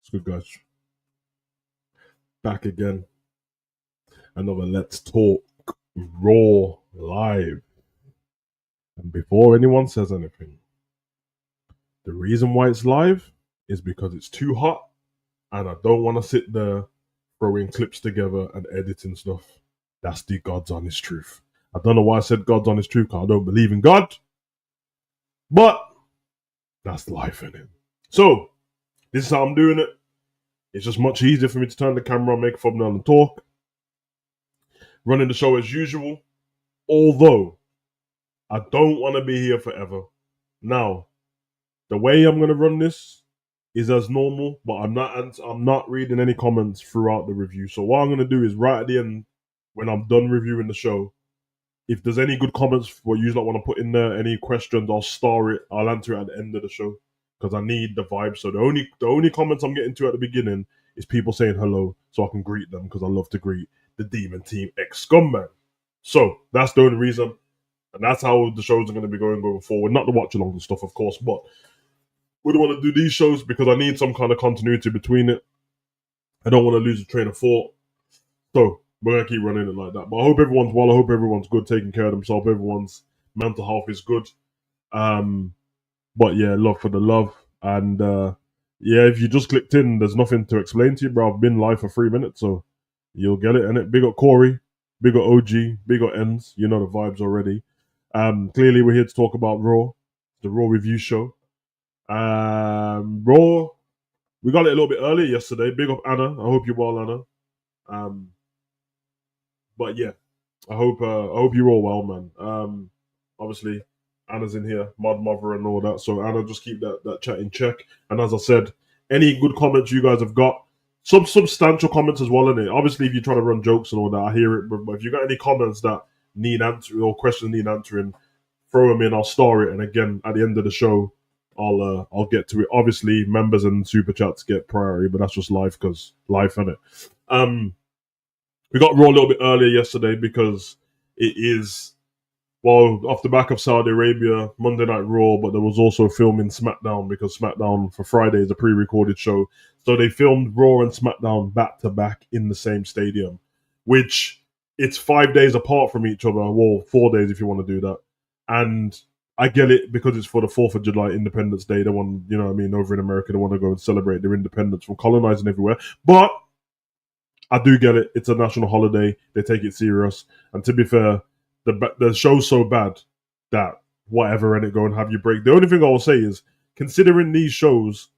It's good, guys. Back again. Another Let's Talk Raw live. And before anyone says anything, the reason why it's live is because it's too hot and I don't want to sit there throwing clips together and editing stuff. That's the God's honest truth. I don't know why I said God's honest truth, because I don't believe in God. But that's life in it. So, this is how I'm doing it. It's just much easier for me to turn the camera on, make a thumbnail and talk. Running the show as usual. Although, I don't want to be here forever. Now, the way I'm going to run this is as normal, but I'm not reading any comments throughout the review. So what I'm going to do is right at the end, when I'm done reviewing the show, if there's any good comments what you want to put in there, any questions, I'll star it. I'll answer it at the end of the show because I need the vibe. So the only comments I'm getting to at the beginning is people saying hello, so I can greet them because I love to greet the Demon Team ex-Scumman. So that's the only reason, and that's how the shows are going to be going forward. Not the watch-alongs and stuff, of course, but we don't want to do these shows because I need some kind of continuity between it. I don't want to lose a train of thought. So we're going to keep running it like that. But I hope everyone's well. I hope everyone's good, taking care of themselves. Everyone's mental health is good. But yeah, love for the love. And yeah, if you just clicked in, there's nothing to explain to you, bro. I've been live for 3 minutes, so you'll get it. And big up Corey, big up OG, big up Ends. You know the vibes already. Clearly, we're here to talk about Raw, the Raw review show. Raw, we got it a little bit earlier yesterday. Big up Anna. I hope you're well, Anna. But yeah, I hope you're all well, man. Obviously, Anna's in here, mother and all that. So Anna, just keep that chat in check. And as I said, any good comments you guys have got, some substantial comments as well in it. Obviously, if you're trying to run jokes and all that, I hear it. But if you got any comments that need answering or questions need answering, throw them in. I'll star it. And again, at the end of the show, I'll get to it. Obviously, members and super chats get priority, but that's just life because life, innit? We got Raw a little bit earlier yesterday because it is, well, off the back of Saudi Arabia, Monday Night Raw, but there was also filming SmackDown because SmackDown for Friday is a pre-recorded show. So they filmed Raw and SmackDown back-to-back in the same stadium, which it's 5 days apart from each other. Well, 4 days if you want to do that. And I get it because it's for the 4th of July, Independence Day. They want, you know what I mean, over in America, they want to go and celebrate their independence from colonizing everywhere. But I do get it. It's a national holiday. They take it serious. And to be fair, the show's so bad that whatever, and it go and have you break. The only thing I will say is, considering these shows,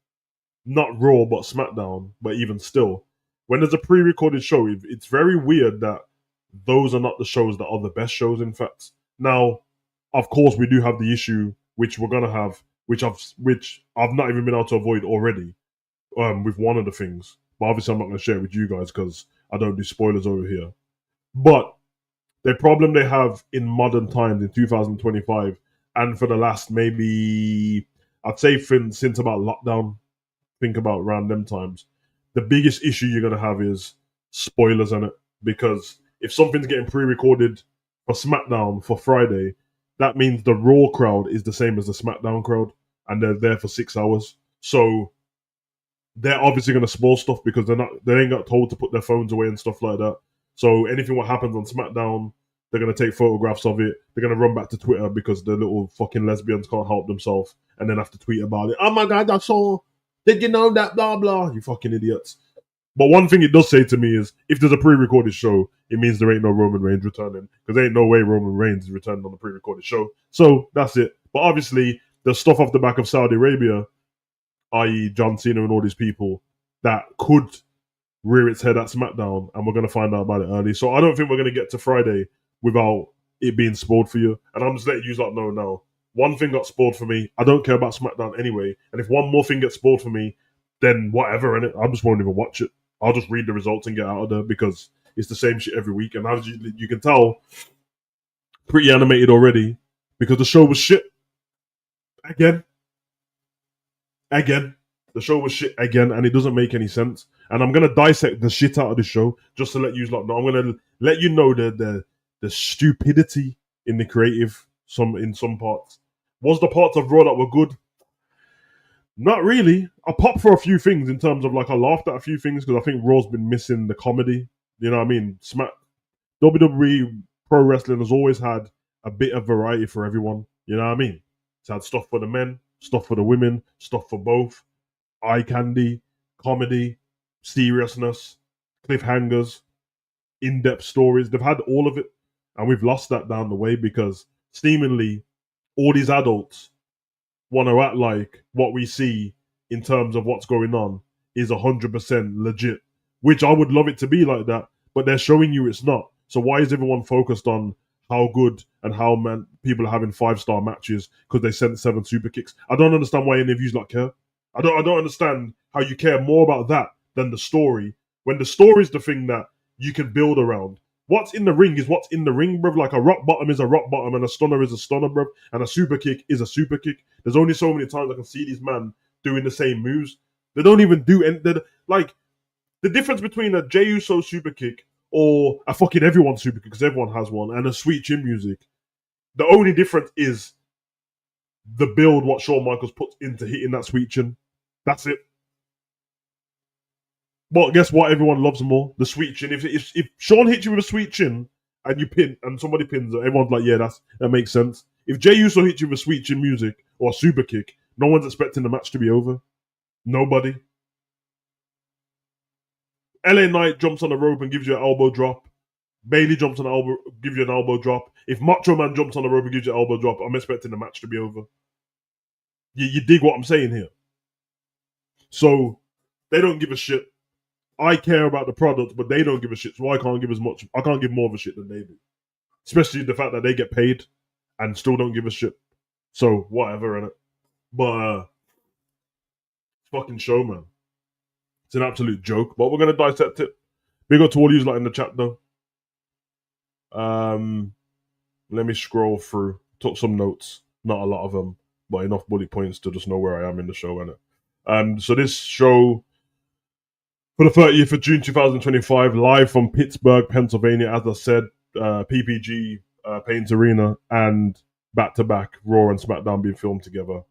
not Raw, but SmackDown, but even still, when there's a pre-recorded show, it's very weird that those are not the shows that are the best shows, in fact. Now, of course, we do have the issue, which we're going to have, which I've not even been able to avoid already, with one of the things. But obviously, I'm not going to share it with you guys because I don't do spoilers over here. But the problem they have in modern times in 2025, and for the last maybe, I'd say since about lockdown, think about around them times, the biggest issue you're going to have is spoilers in it. Because if something's getting pre-recorded for SmackDown for Friday, that means the Raw crowd is the same as the SmackDown crowd, and they're there for 6 hours. So they're obviously going to spoil stuff because they ain't got told to put their phones away and stuff like that. So anything what happens on SmackDown, they're going to take photographs of it. They're going to run back to Twitter because the little fucking lesbians can't help themselves and then have to tweet about it. Oh my God, I saw. Did you know that? Blah, blah. You fucking idiots. But one thing it does say to me is, if there's a pre-recorded show, it means there ain't no Roman Reigns returning. Because there ain't no way Roman Reigns is returning on the pre-recorded show. So that's it. But obviously, there's stuff off the back of Saudi Arabia, i.e. John Cena and all these people, that could rear its head at SmackDown, and we're going to find out about it early. So I don't think we're going to get to Friday without it being spoiled for you. And I'm just letting you lot know now. One thing got spoiled for me. I don't care about SmackDown anyway. And if one more thing gets spoiled for me, then whatever, innit? I just won't even watch it. I'll just read the results and get out of there because it's the same shit every week. And as you can tell, pretty animated already because the show was shit. Again. The show was shit again, and it doesn't make any sense. And I'm going to dissect the shit out of the show just to let you know. I'm going to let you know the stupidity in the creative in some parts. Was the parts of Raw that were good? Not really. I popped for a few things in terms of like I laughed at a few things because I think Raw's been missing the comedy. You know what I mean? WWE Pro Wrestling has always had a bit of variety for everyone. You know what I mean? It's had stuff for the men, stuff for the women, stuff for both. Eye candy, comedy, seriousness, cliffhangers, in-depth stories. They've had all of it, and we've lost that down the way because seemingly all these adults want to act like what we see in terms of what's going on is 100% legit, which I would love it to be like that, but they're showing you it's not. So why is everyone focused on how good and how people are having 5-star matches because they sent 7 super kicks? I don't understand why any of you like care. I don't understand how you care more about that than the story when the story is the thing that you can build around. What's in the ring is what's in the ring, bruv. Like a rock bottom is a rock bottom and a stunner is a stunner, bruv. And a super kick is a super kick. There's only so many times I can see these men doing the same moves. They don't even do any. Like, the difference between a Jey Uso super kick or a fucking everyone super kick, because everyone has one, and a sweet chin music, the only difference is the build what Shawn Michaels puts into hitting that sweet chin. That's it. But guess what? Everyone loves more the sweet chin. If Shawn hits you with a sweet chin and you pin and somebody pins it, everyone's like, yeah, that makes sense. If Jey Uso hits you with sweet chin music or a super kick, no one's expecting the match to be over. Nobody. LA Knight jumps on the rope and gives you an elbow drop. Bailey jumps on the elbow, gives you an elbow drop. If Macho Man jumps on the rope and gives you an elbow drop, I'm expecting the match to be over. You dig what I'm saying here? So they don't give a shit. I care about the product, but they don't give a shit. So I can't give as much. I can't give more of a shit than they do. Especially the fact that they get paid and still don't give a shit. So whatever, innit? But fucking show, man. It's an absolute joke. But we're gonna dissect it. Big up to all you like in the chat though. Let me scroll through. Took some notes. Not a lot of them, but enough bullet points to just know where I am in the show, innit? So this show for the 30th of June 2025, live from Pittsburgh, Pennsylvania, as I said, PPG Paint Arena, and back-to-back Raw and SmackDown being filmed together.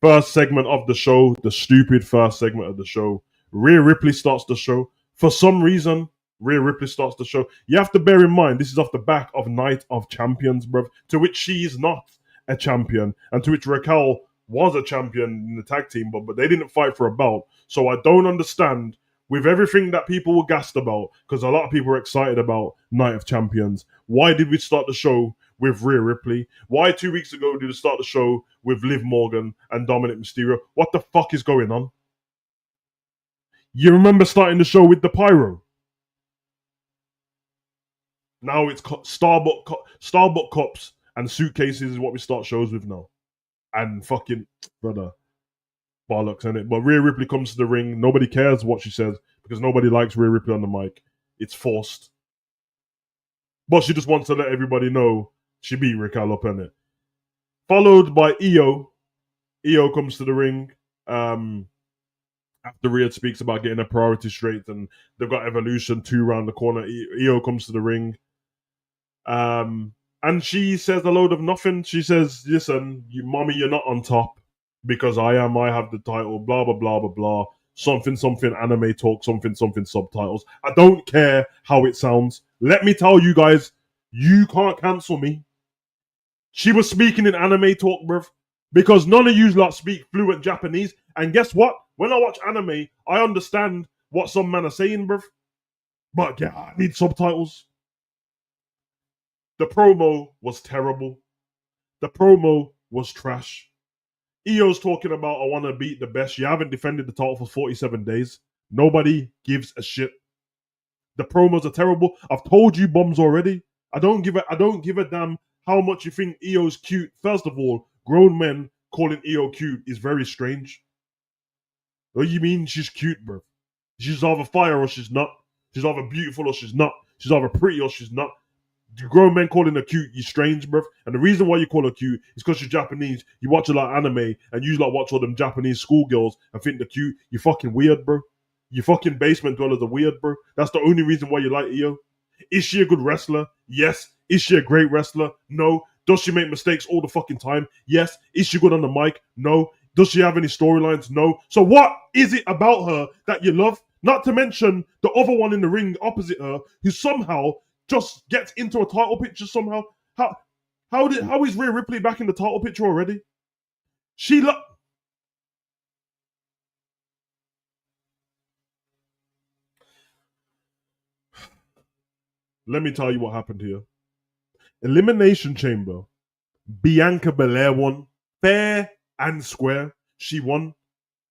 First segment of the show, the stupid first segment of the show, Rhea Ripley starts the show. For some reason, Rhea Ripley starts the show. You have to bear in mind, this is off the back of Night of Champions, bruv, to which she is not a champion, and to which Raquel was a champion in the tag team, but they didn't fight for a belt. So I don't understand, with everything that people were gassed about, because a lot of people were excited about Night of Champions, why did we start the show with Rhea Ripley? Why 2 weeks ago did we start the show with Liv Morgan and Dominik Mysterio? What the fuck is going on? You remember starting the show with the pyro? Now it's Starbucks cups and suitcases is what we start shows with now. And fucking, brother, bollocks, innit? But Rhea Ripley comes to the ring. Nobody cares what she says because nobody likes Rhea Ripley on the mic. It's forced. But she just wants to let everybody know she beat Raquel up, innit? Followed by Io. Io comes to the ring. After Rhea speaks about getting a priority straight and they've got Evolution 2 around the corner, Io comes to the ring. And she says a load of nothing. She says, listen, mommy, you're not on top because I am. I have the title, blah, blah, blah, blah, blah. Something, anime talk, something, subtitles. I don't care how it sounds. Let me tell you guys, you can't cancel me. She was speaking in anime talk, bruv, because none of you lot speak fluent Japanese. And guess what? When I watch anime, I understand what some men are saying, bruv. But yeah, I need subtitles. The promo was terrible. The promo was trash. Io's talking about, I want to beat the best. You haven't defended the title for 47 days. Nobody gives a shit. The promos are terrible. I've told you bums already. I don't give a damn how much you think Io's cute. First of all, grown men calling Io cute is very strange. What do you mean she's cute, bro? She's either fire or she's not. She's either beautiful or she's not. She's either pretty or she's not. The grown men calling her cute, you strange, bruv. And the reason why you call her cute is because you're Japanese. You watch a lot of anime and you like watch all them Japanese schoolgirls and think they're cute. You fucking weird, bro. You fucking basement dwellers are weird, bro. That's the only reason why you like Io. Is she a good wrestler? Yes. Is she a great wrestler? No. Does she make mistakes all the fucking time? Yes. Is she good on the mic? No. Does she have any storylines? No. So what is it about her that you love? Not to mention the other one in the ring opposite her, who somehow just gets into a title picture somehow. How is Rhea Ripley back in the title picture already? Let me tell you what happened here. Elimination Chamber. Bianca Belair won. Fair and square. She won.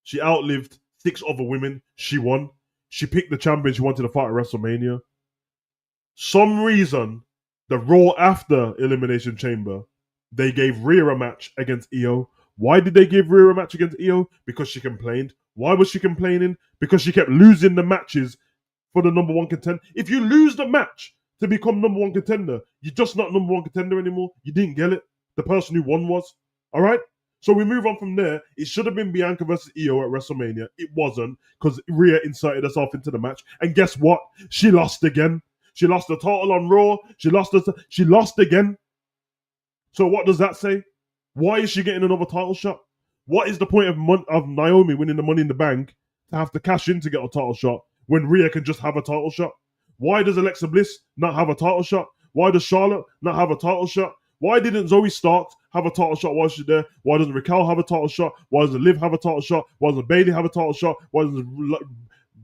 She outlived 6 other women. She won. She picked the champion she wanted to fight at WrestleMania. Some reason, the Raw after Elimination Chamber, they gave Rhea a match against Io. Why did they give Rhea a match against Io? Because she complained. Why was she complaining? Because she kept losing the matches for the number 1 contender. If you lose the match to become number 1 contender, you're just not number 1 contender anymore. You didn't get it. The person who won was. All right? So we move on from there. It should have been Bianca versus Io at WrestleMania. It wasn't, because Rhea inserted herself into the match. And guess what? She lost again. She lost the title on Raw. She lost again. So what does that say? Why is she getting another title shot? What is the point of Naomi winning the Money in the Bank to have to cash in to get a title shot when Rhea can just have a title shot? Why does Alexa Bliss not have a title shot? Why does Charlotte not have a title shot? Why didn't Zoe Stark have a title shot while she's there? Why doesn't Raquel have a title shot? Why doesn't Liv have a title shot? Why doesn't Bayley have a title shot? Why doesn't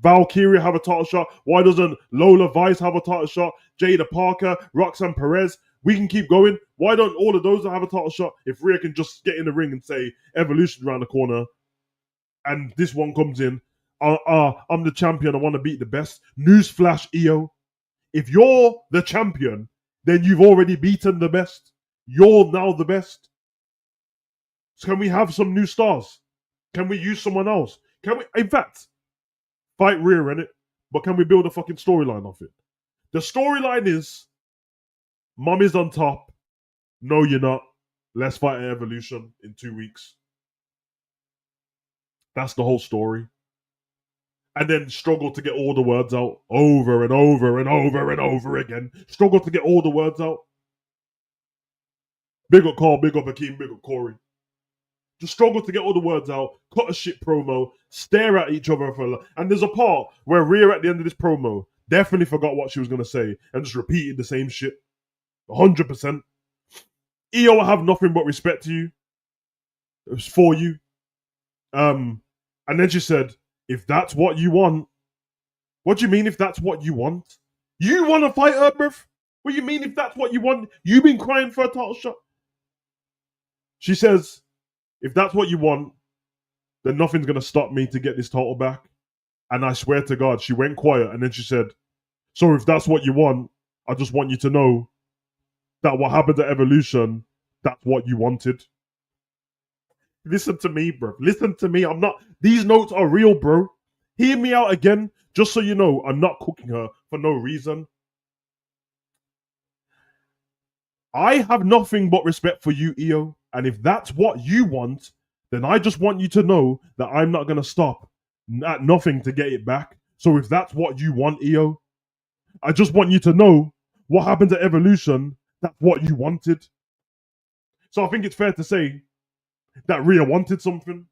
Valkyria have a title shot? Why doesn't Lola Vice have a title shot? Jada Parker, Roxanne Perez. We can keep going. Why don't all of those have a title shot if Rhea can just get in the ring and say Evolution around the corner and this one comes in, I'm the champion, I want to beat the best. Newsflash, Io. If you're the champion, then you've already beaten the best. You're now the best. So can we have some new stars? Can we use someone else? Can we, in fact, fight Rhea in it, but can we build a fucking storyline off it? The storyline is, Mum is on top. No, you're not. Let's fight at Evolution in 2 weeks. That's the whole story. And then struggle to get all the words out over and over and over and over again. Struggle to get all the words out. Big up Carl, big up Hakeem, big up Corey. Just struggle to get all the words out, cut a shit promo, stare at each other and there's a part where Rhea at the end of this promo definitely forgot what she was going to say and just repeated the same shit. 100%. Io, I have nothing but respect to you. It was for you. And then she said, if that's what you want. What do you mean if that's what you want? You want to fight her, bruv? What do you mean if that's what you want? You've been crying for a title shot. She says, if that's what you want, then nothing's going to stop me to get this title back. And I swear to God, she went quiet and then she said, so if that's what you want, I just want you to know that what happened at Evolution, that's what you wanted. Listen to me, bro. Listen to me. These notes are real, bro. Hear me out again, just so you know I'm not cooking her for no reason. I have nothing but respect for you, Io. And if that's what you want, then I just want you to know that I'm not going to stop at nothing to get it back. So if that's what you want, Io, I just want you to know what happened at Evolution, that's what you wanted. So I think it's fair to say that Rhea wanted something.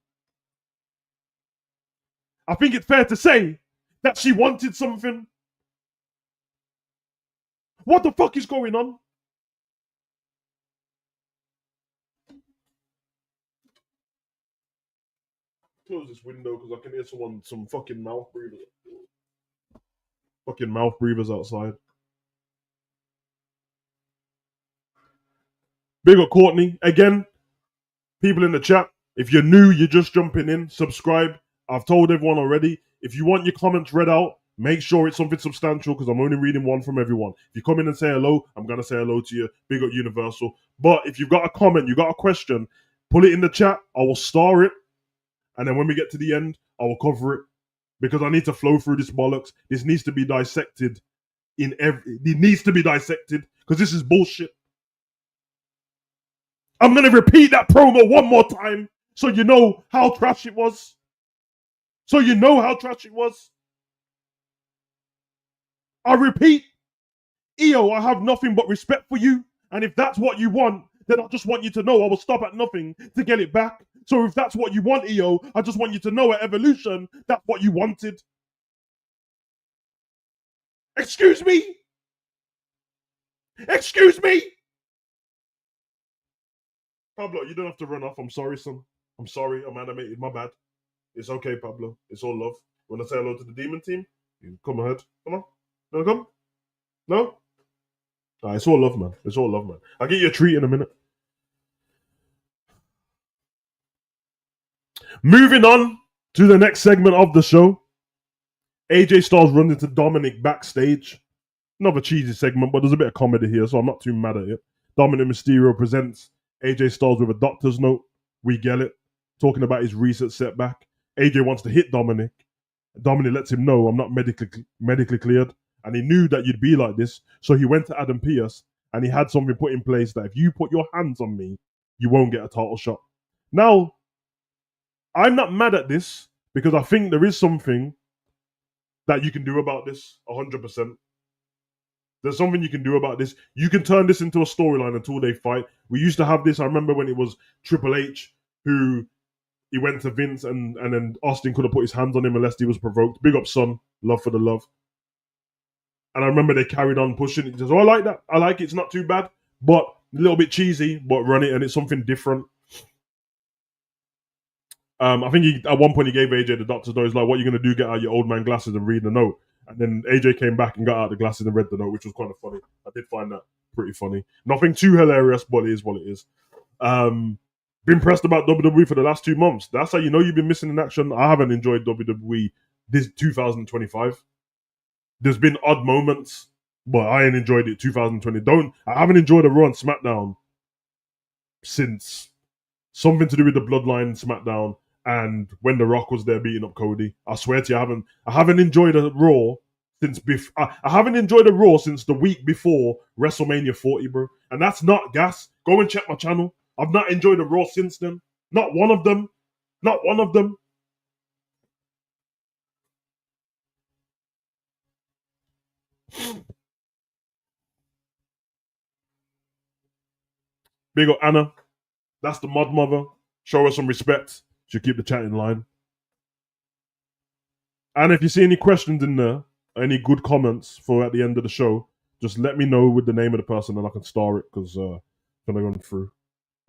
I think it's fair to say that she wanted something. What the fuck is going on? Close this window because I can hear some fucking mouth breathers. Fucking mouth breathers outside. Big up Courtney. Again, people in the chat, if you're new, you're just jumping in, subscribe. I've told everyone already. If you want your comments read out, make sure it's something substantial because I'm only reading one from everyone. If you come in and say hello, I'm going to say hello to you. Big up Universal. But if you've got a comment, you've got a question, pull it in the chat. I will star it. And then when we get to the end, I will cover it. Because I need to flow through this bollocks. This needs to be dissected. It needs to be dissected because this is bullshit. I'm going to repeat that promo one more time so you know how trash it was. So you know how trash it was. I repeat, Io, I have nothing but respect for you. And if that's what you want, then I just want you to know I will stop at nothing to get it back. So if that's what you want, EO, I just want you to know at Evolution, that's what you wanted. Excuse me? Excuse me? Pablo, you don't have to run off. I'm sorry, son. I'm sorry. I'm animated. My bad. It's okay, Pablo. It's all love. When I say hello to the demon team, you come ahead. Come on. You wanna come? No? It's all love, man. It's all love, man. I'll get you a treat in a minute. Moving on to the next segment of the show. AJ Styles runs into Dominik backstage. Another cheesy segment, but there's a bit of comedy here, so I'm not too mad at it. Dominik Mysterio presents AJ Styles with a doctor's note. We get it. Talking about his recent setback. AJ wants to hit Dominik. Dominik lets him know, I'm not medically cleared. And he knew that you'd be like this. So he went to Adam Pearce and he had something put in place that if you put your hands on me, you won't get a title shot. Now, I'm not mad at this because I think there is something that you can do about this 100%. There's something you can do about this. You can turn this into a storyline until they fight. We used to have this. I remember when it was Triple H who he went to Vince and then Austin could have put his hands on him unless he was provoked. Big up, son. Love for the love. And I remember they carried on pushing it. Just, I like that. I like it. It's not too bad, but a little bit cheesy, but run it and it's something different. I think at one point he gave AJ the doctor's note. He's like, what are you going to do? Get out your old man glasses and read the note. And then AJ came back and got out the glasses and read the note, which was kind of funny. I did find that pretty funny. Nothing too hilarious, but it is what it is. Been pressed about WWE for the last 2 months. That's how you know you've been missing in action. I haven't enjoyed WWE this 2025. There's been odd moments, but I ain't enjoyed it 2020. I haven't enjoyed a Raw and SmackDown since something to do with the Bloodline SmackDown and when The Rock was there beating up Cody. I swear to you, I haven't enjoyed a Raw since I haven't enjoyed a Raw since the week before WrestleMania 40, bro. And that's not gas. Go and check my channel. I've not enjoyed a Raw since then. Not one of them. Not one of them. Big up Anna. That's the mod mother. Show her some respect. She'll keep the chat in line. And if you see any questions in there, any good comments for at the end of the show, just let me know with the name of the person and I can star it because I'm going to go through.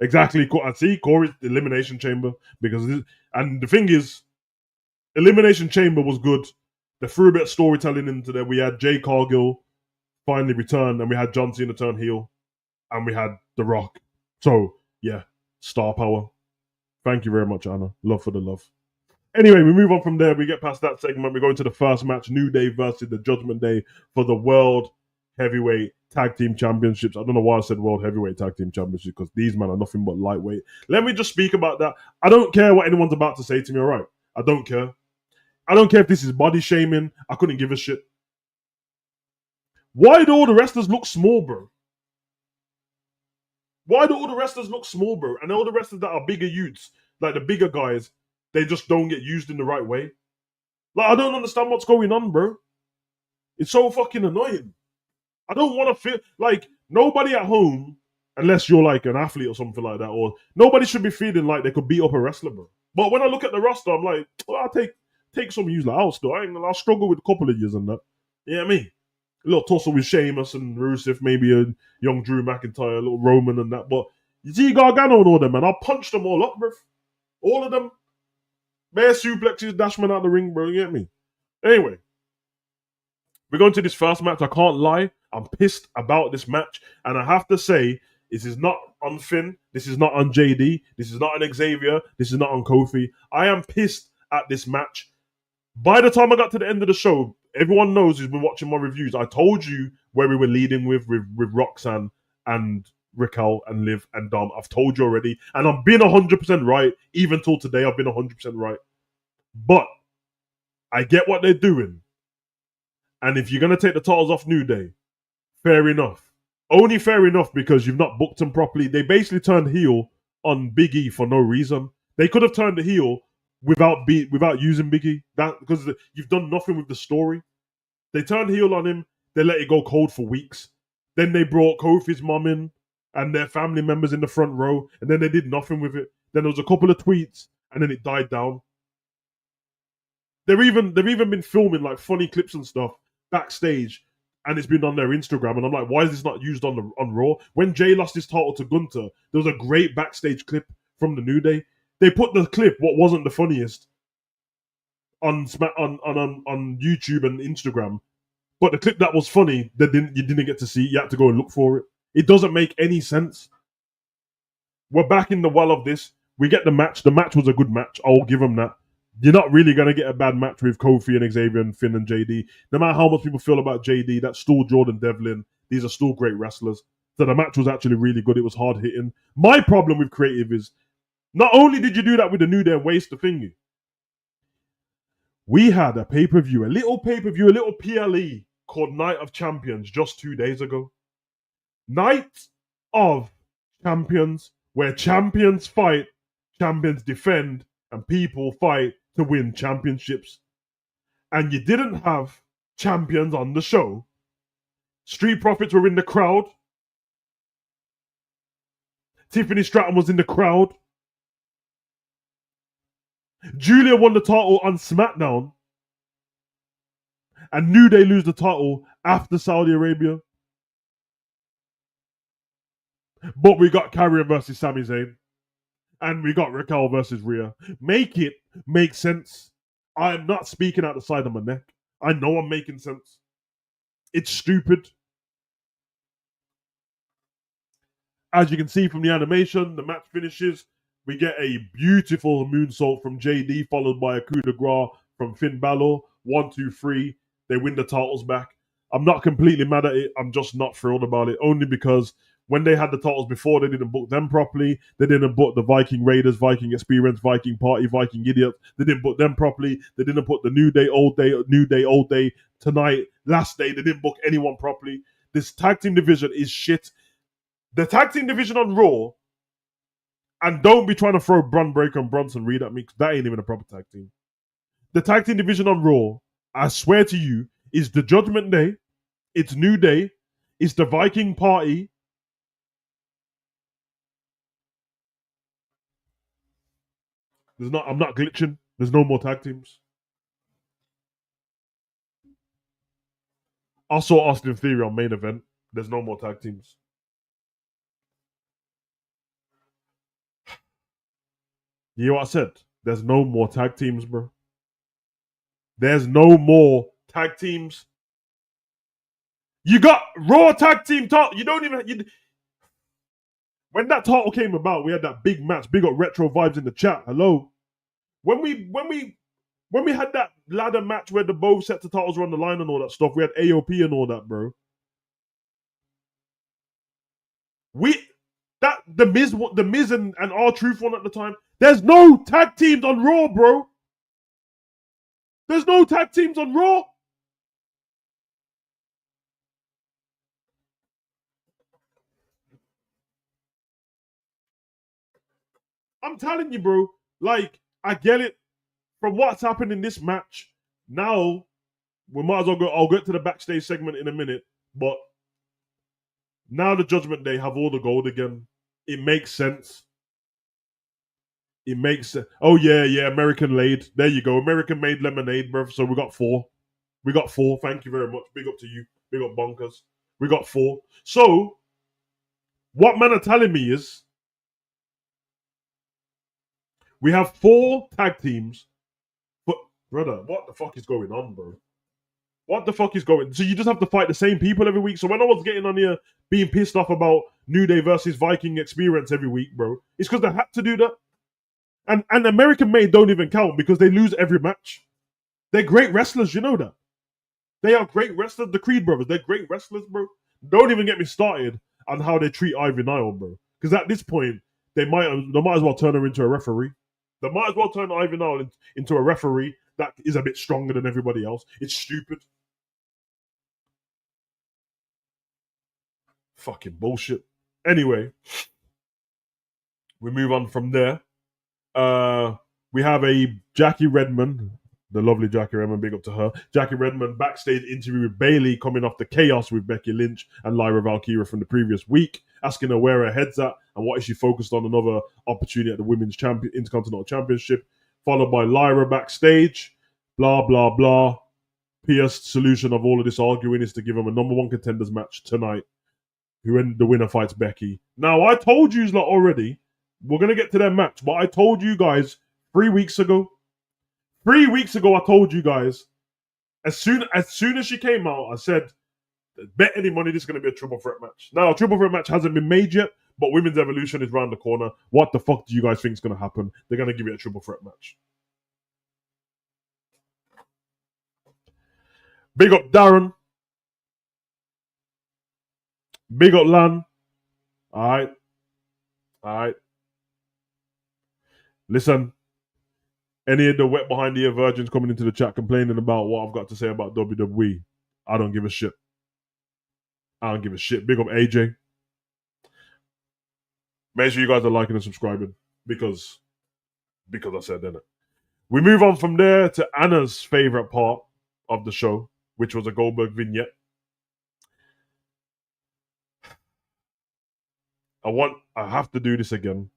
Exactly. I see Corey's Elimination Chamber and the thing is, Elimination Chamber was good. They threw a bit of storytelling into there. We had Jay Cargill finally return and we had John Cena turn heel and we had The Rock. So, yeah, star power. Thank you very much, Anna. Love for the love. Anyway, we move on from there. We get past that segment. We go into the first match, New Day versus the Judgment Day for the World Heavyweight Tag Team Championships. I don't know why I said World Heavyweight Tag Team Championships because these men are nothing but lightweight. Let me just speak about that. I don't care what anyone's about to say to me, all right? I don't care. I don't care if this is body shaming. I couldn't give a shit. Why do all the wrestlers look small, bro? Why do all the wrestlers look small, bro? And all the wrestlers that are bigger youths, like the bigger guys, they just don't get used in the right way. Like, I don't understand what's going on, bro. It's so fucking annoying. I don't want to feel like nobody at home, unless you're like an athlete or something like that, or nobody should be feeling like they could beat up a wrestler, bro. But when I look at the roster, I'm like, well, I'll take some use. Like, I'll struggle with a couple of years on that. You know what I mean? A little tussle with Sheamus and Rusev, maybe a young Drew McIntyre, a little Roman and that. But you see Gargano and all them, man. I'll punch them all up, bro. All of them. Bear suplexes, Dashman out the ring, bro. You get me? Anyway, we're going to this first match. I can't lie. I'm pissed about this match. And I have to say, this is not on Finn. This is not on JD. This is not on Xavier. This is not on Kofi. I am pissed at this match. By the time I got to the end of the show, everyone knows who's been watching my reviews. I told you where we were leading with Roxanne and Raquel and Liv and Dom. I've told you already. And I've been 100% right. Even till today, I've been 100% right. But I get what they're doing. And if you're going to take the titles off New Day, fair enough. Only fair enough because you've not booked them properly. They basically turned heel on Big E for no reason. They could have turned the heel without using Big E. That because you've done nothing with the story. They turned heel on him. They let it go cold for weeks. Then they brought Kofi's mom in and their family members in the front row, and then they did nothing with it. Then there was a couple of tweets, and then it died down. They've even been filming like funny clips and stuff backstage, and it's been on their Instagram. And I'm like, why is this not used on Raw? When Jay lost his title to Gunther, there was a great backstage clip from the New Day. They put the clip, what wasn't the funniest, on YouTube and Instagram, but the clip that was funny, you didn't get to see. You had to go and look for it. It doesn't make any sense. We're back in the well of this. We get the match. The match was a good match. I'll give them that. You're not really going to get a bad match with Kofi and Xavier and Finn and JD. No matter how much people feel about JD, that's still Jordan Devlin. These are still great wrestlers. So the match was actually really good. It was hard hitting. My problem with creative is, not only did you do that with the New Day and waste the thingy, we had a pay-per-view, a little PLE called Night of Champions just 2 days ago. Night of Champions, where champions fight, champions defend, and people fight to win championships. And you didn't have champions on the show. Street Profits were in the crowd. Tiffany Stratton was in the crowd. Julia won the title on SmackDown. And New Day lose the title after Saudi Arabia. But we got Carrion versus Sami Zayn. And we got Raquel versus Rhea. Make it make sense. I'm not speaking out the side of my neck. I know I'm making sense. It's stupid. As you can see from the animation, the match finishes. We get a beautiful moonsault from JD, followed by a coup de grace from Finn Balor. 1, 2, 3. They win the titles back. I'm not completely mad at it. I'm just not thrilled about it. Only because when they had the titles before, they didn't book them properly. They didn't book the Viking Raiders, Viking Experience, Viking Party, Viking Idiots. They didn't book them properly. They didn't put the New Day, Old Day, tonight, last day. They didn't book anyone properly. This tag team division is shit. The tag team division on Raw, and don't be trying to throw Bron Breakker and Bronson Reed at me, because that ain't even a proper tag team. The tag team division on Raw, I swear to you, is the Judgment Day, it's New Day, it's the Viking Party, I'm not glitching. There's no more tag teams. I saw Austin Theory on main event. There's no more tag teams. You know what I said? There's no more tag teams, bro. There's no more tag teams. You got Raw tag team title. You don't even... When that title came about, we had that big match. Big up Retro Vibes in the chat. Hello. When we had that ladder match where the both sets of titles were on the line and all that stuff, we had AOP and all that, bro. The Miz and R-Truth won at the time. There's no tag teams on Raw, bro. There's no tag teams on Raw. I'm telling you, bro. Like, I get it. From what's happened in this match, now we might as well go. I'll get to the backstage segment in a minute, but now the Judgment Day have all the gold again. It makes sense. It makes sense. Oh yeah, American Laid. There you go, American Made Lemonade, bro. So we got 4. We got 4. Thank you very much. Big up to you. Big up Bonkers. We got 4. So what men are telling me is we have 4 tag teams. But brother, what the fuck is going on, bro? What the fuck is going? So you just have to fight the same people every week. So when I was getting on here being pissed off about New Day versus Viking Experience every week, bro, it's because they had to do that. And American Made don't even count because they lose every match. They're great wrestlers, you know that. They are great wrestlers, the Creed brothers. They're great wrestlers, bro. Don't even get me started on how they treat Ivy Nile, bro. Because at this point, they might as well turn her into a referee. They might as well turn Ivy Nile into a referee that is a bit stronger than everybody else. It's stupid. Fucking bullshit. Anyway, we move on from there. We have a Jackie Redmond, the lovely Jackie Redmond, big up to her. Jackie Redmond backstage interview with Bayley coming off the chaos with Becky Lynch and Lyra Valkyria from the previous week, asking her where her head's at And what is she focused on? Another opportunity at the Women's Intercontinental Championship, followed by Lyra backstage. Blah, blah, blah. Pia's solution of all of this arguing is to give him a number one contenders match tonight. The winner fights Becky. Now, I told you lot already, we're going to get to their match, but I told you guys 3 weeks ago. 3 weeks ago, I told you guys, as soon as she came out, I said, bet any money this is going to be a triple threat match. Now, a triple threat match hasn't been made yet, but Women's Evolution is round the corner. What the fuck do you guys think is going to happen? They're going to give it a triple threat match. Big up Darren. Big up Lan. All right. Listen, any of the wet behind the ear virgins coming into the chat complaining about what I've got to say about WWE, I don't give a shit. Big up AJ. Make sure you guys are liking and subscribing because I said that. We move on from there to Anna's favorite part of the show, which was a Goldberg vignette. I have to do this again.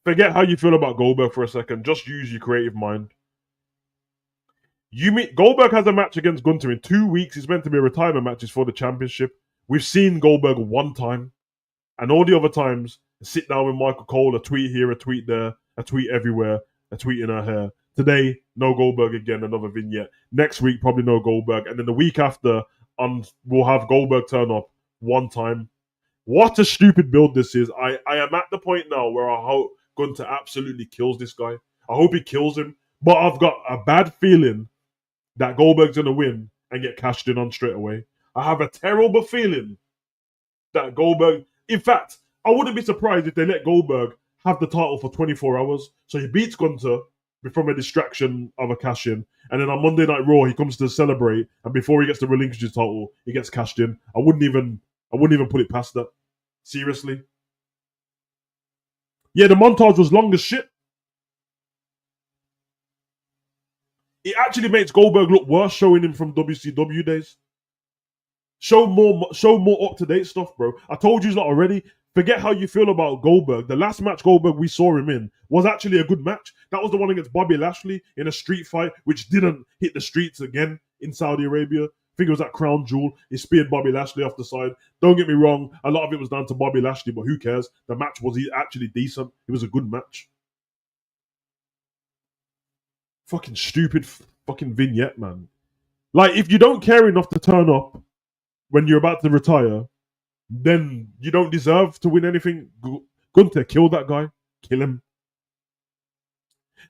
Forget how you feel about Goldberg for a second. Just use your creative mind. Goldberg has a match against Gunther in 2 weeks. It's meant to be a retirement match. It's for the championship. We've seen Goldberg one time. And all the other times, sit down with Michael Cole, a tweet here, a tweet there, a tweet everywhere, a tweet in her hair. Today, no Goldberg again, another vignette. Next week, probably no Goldberg. And then the week after, we'll have Goldberg turn up one time. What a stupid build this is. I am at the point now where I hope Gunther absolutely kills this guy. I hope he kills him. But I've got a bad feeling that Goldberg's going to win and get cashed in on straight away. I have a terrible feeling that Goldberg... In fact, I wouldn't be surprised if they let Goldberg have the title for 24 hours. So he beats Gunther from a distraction of a cash-in. And then on Monday Night Raw, he comes to celebrate. And before he gets to relinquish his title, he gets cashed in. I wouldn't even put it past that. Seriously. Yeah, the montage was long as shit. It actually makes Goldberg look worse showing him from WCW days. Show more up-to-date stuff, bro. I told you that already. Forget how you feel about Goldberg. The last match Goldberg we saw him in was actually a good match. That was the one against Bobby Lashley in a street fight, which didn't hit the streets again in Saudi Arabia. I think it was at Crown Jewel. He speared Bobby Lashley off the side. Don't get me wrong. A lot of it was down to Bobby Lashley, but who cares? The match was actually decent. It was a good match. Fucking stupid fucking vignette, man. Like, if you don't care enough to turn up when you're about to retire, then you don't deserve to win anything. Gunther, kill that guy. Kill him.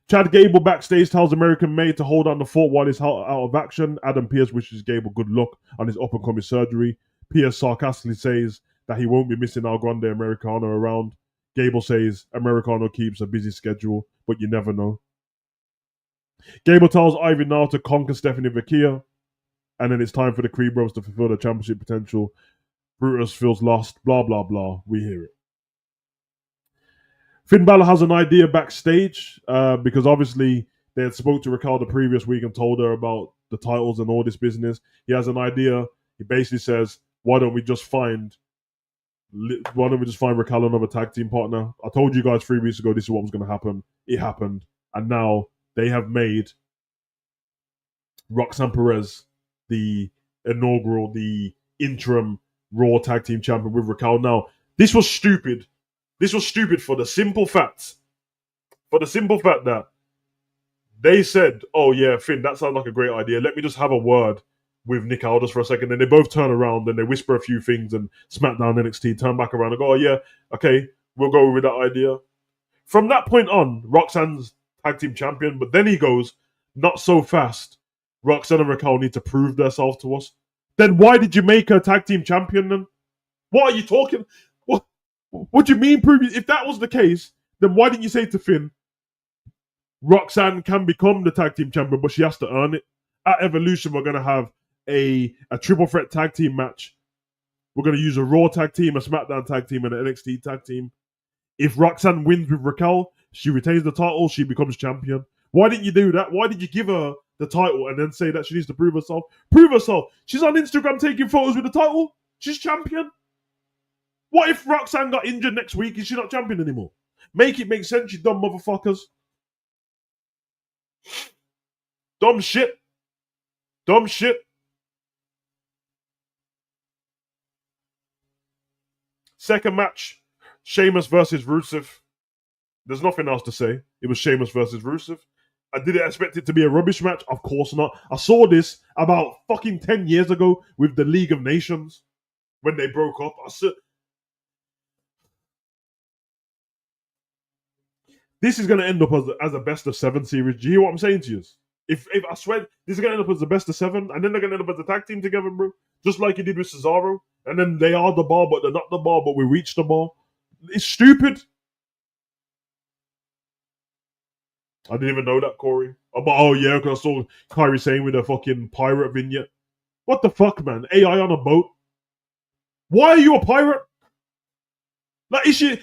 Chad Gable backstage tells American May to hold on the fort while he's out of action. Adam Pearce wishes Gable good luck on his up-and-coming surgery. Pearce sarcastically says that he won't be missing Al Grande Americano around. Gable says Americano keeps a busy schedule, but you never know. Gable tells Ivy now to conquer Stephanie Vakia, and then it's time for the Creed Bros to fulfill their championship potential. Brutus feels lost, blah, blah, blah. We hear it. Finn Balor has an idea backstage because obviously they had spoke to Raquel the previous week and told her about the titles and all this business. He has an idea. He basically says, why don't we just find Raquel another tag team partner? I told you guys 3 weeks ago this is what was going to happen. It happened. And now they have made Roxanne Perez the interim Raw Tag Team Champion with Raquel. Now, this was stupid. This was stupid for the simple fact that they said, oh yeah, Finn, that sounds like a great idea. Let me just have a word with Nick Aldis for a second. Then they both turn around and they whisper a few things and SmackDown NXT turn back around and go, oh yeah, okay, we'll go with that idea. From that point on, Roxanne's Tag Team Champion, but then he goes, not so fast. Roxanne and Raquel need to prove themselves to us. Then why did you make her Tag Team Champion then? What are you talking? What do you mean prove? If that was the case, then why didn't you say to Finn, Roxanne can become the Tag Team Champion, but she has to earn it? At Evolution, we're going to have a triple threat tag team match. We're going to use a Raw tag team, a SmackDown tag team, and an NXT tag team. If Roxanne wins with Raquel, she retains the title, she becomes champion. Why didn't you do that? Why did you give her the title and then say that she needs to prove herself? Prove herself. She's on Instagram taking photos with the title. She's champion. What if Roxanne got injured next week? Is she not champion anymore? Make it make sense, you dumb motherfuckers. Dumb shit. Dumb shit. Second match, Sheamus versus Rusev. There's nothing else to say. It was Sheamus versus Rusev. I didn't expect it to be a rubbish match. Of course not. I saw this about fucking 10 years ago with the League of Nations when they broke up. This is going to end up as a best of 7 series. Do you hear what I'm saying to you? If I swear, this is going to end up as the best of 7, and then they're going to end up as a tag team together, bro. Just like you did with Cesaro. And then they are the bar, but they're not the bar, but we reached the bar. It's stupid. I didn't even know that, Corey. Oh yeah, because I saw Kyrie saying with a fucking pirate vignette. What the fuck, man? AI on a boat? Why are you a pirate? Like, is she...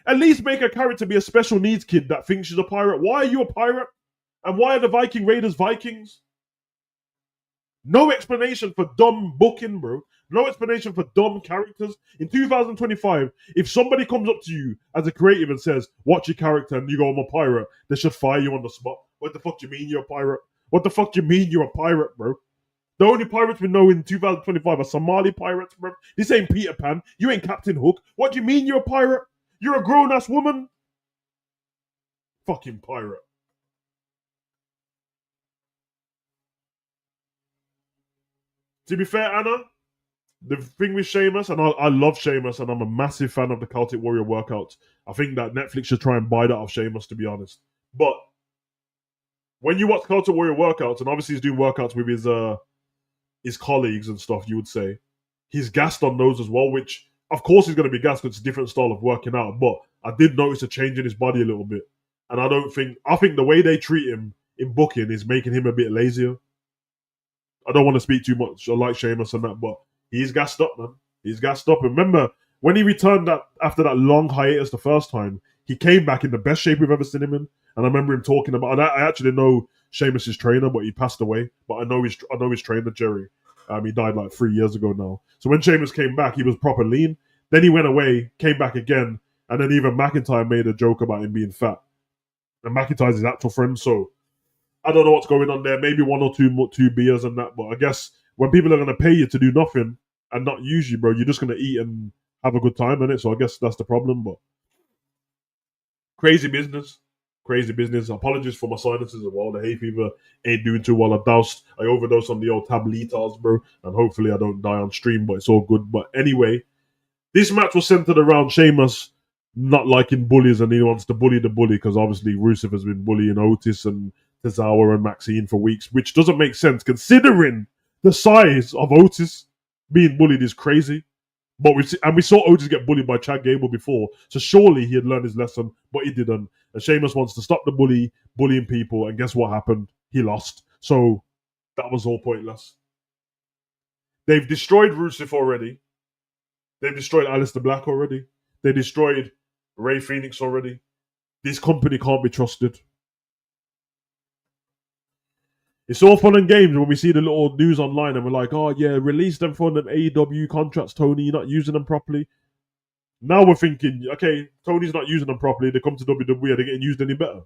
At least make a character be a special needs kid that thinks she's a pirate. Why are you a pirate? And why are the Viking Raiders Vikings? No explanation for dumb booking, bro. No explanation for dumb characters. In 2025, if somebody comes up to you as a creative and says, "What's your character?" and you go, "I'm a pirate," they should fire you on the spot. What the fuck do you mean you're a pirate? What the fuck do you mean you're a pirate, bro? The only pirates we know in 2025 are Somali pirates, bro. This ain't Peter Pan. You ain't Captain Hook. What do you mean you're a pirate? You're a grown-ass woman. Fucking pirate. To be fair, Anna, the thing with Sheamus, and I love Sheamus, and I'm a massive fan of the Celtic Warrior workouts. I think that Netflix should try and buy that off Sheamus, to be honest. But when you watch Celtic Warrior workouts, and obviously he's doing workouts with his colleagues and stuff, you would say, he's gassed on those as well, which, of course, he's going to be gassed because it's a different style of working out. But I did notice a change in his body a little bit. And I think the way they treat him in booking is making him a bit lazier. I don't want to speak too much. I like Sheamus and that, but he's gassed up, man. He's gassed up. And remember, when he returned after that long hiatus the first time, he came back in the best shape we've ever seen him in. And I remember him talking about. And I actually know Sheamus' trainer, but he passed away. But I know his trainer, Jerry. He died like 3 years ago now. So when Sheamus came back, he was proper lean. Then he went away, came back again, and then even McIntyre made a joke about him being fat. And McIntyre's his actual friend, so I don't know what's going on there. Maybe one or two beers and that. But I guess when people are going to pay you to do nothing and not use you, bro, you're just going to eat and have a good time, innit? So I guess that's the problem. But crazy business. Crazy business. Apologies for my sinuses as well. The hay fever ain't doing too well. I overdosed on the old tablitas, bro. And hopefully I don't die on stream, but it's all good. But anyway, this match was centered around Sheamus not liking bullies, and he wants to bully the bully because obviously Rusev has been bullying Otis and Tozawa and Maxine for weeks, which doesn't make sense considering the size of Otis. Being bullied is crazy. But we saw Otis get bullied by Chad Gable before, so surely he had learned his lesson, but he didn't. And Sheamus wants to stop the bullying people, and guess what happened? He lost. So that was all pointless. They've destroyed Rusev already. They've destroyed Aleister Black already. They destroyed Rey Fenix already. This company can't be trusted. It's all fun and games when we see the little news online and we're like, oh yeah, release them from them AEW contracts, Tony. You're not using them properly. Now we're thinking, okay, Tony's not using them properly. They come to WWE, are they getting used any better?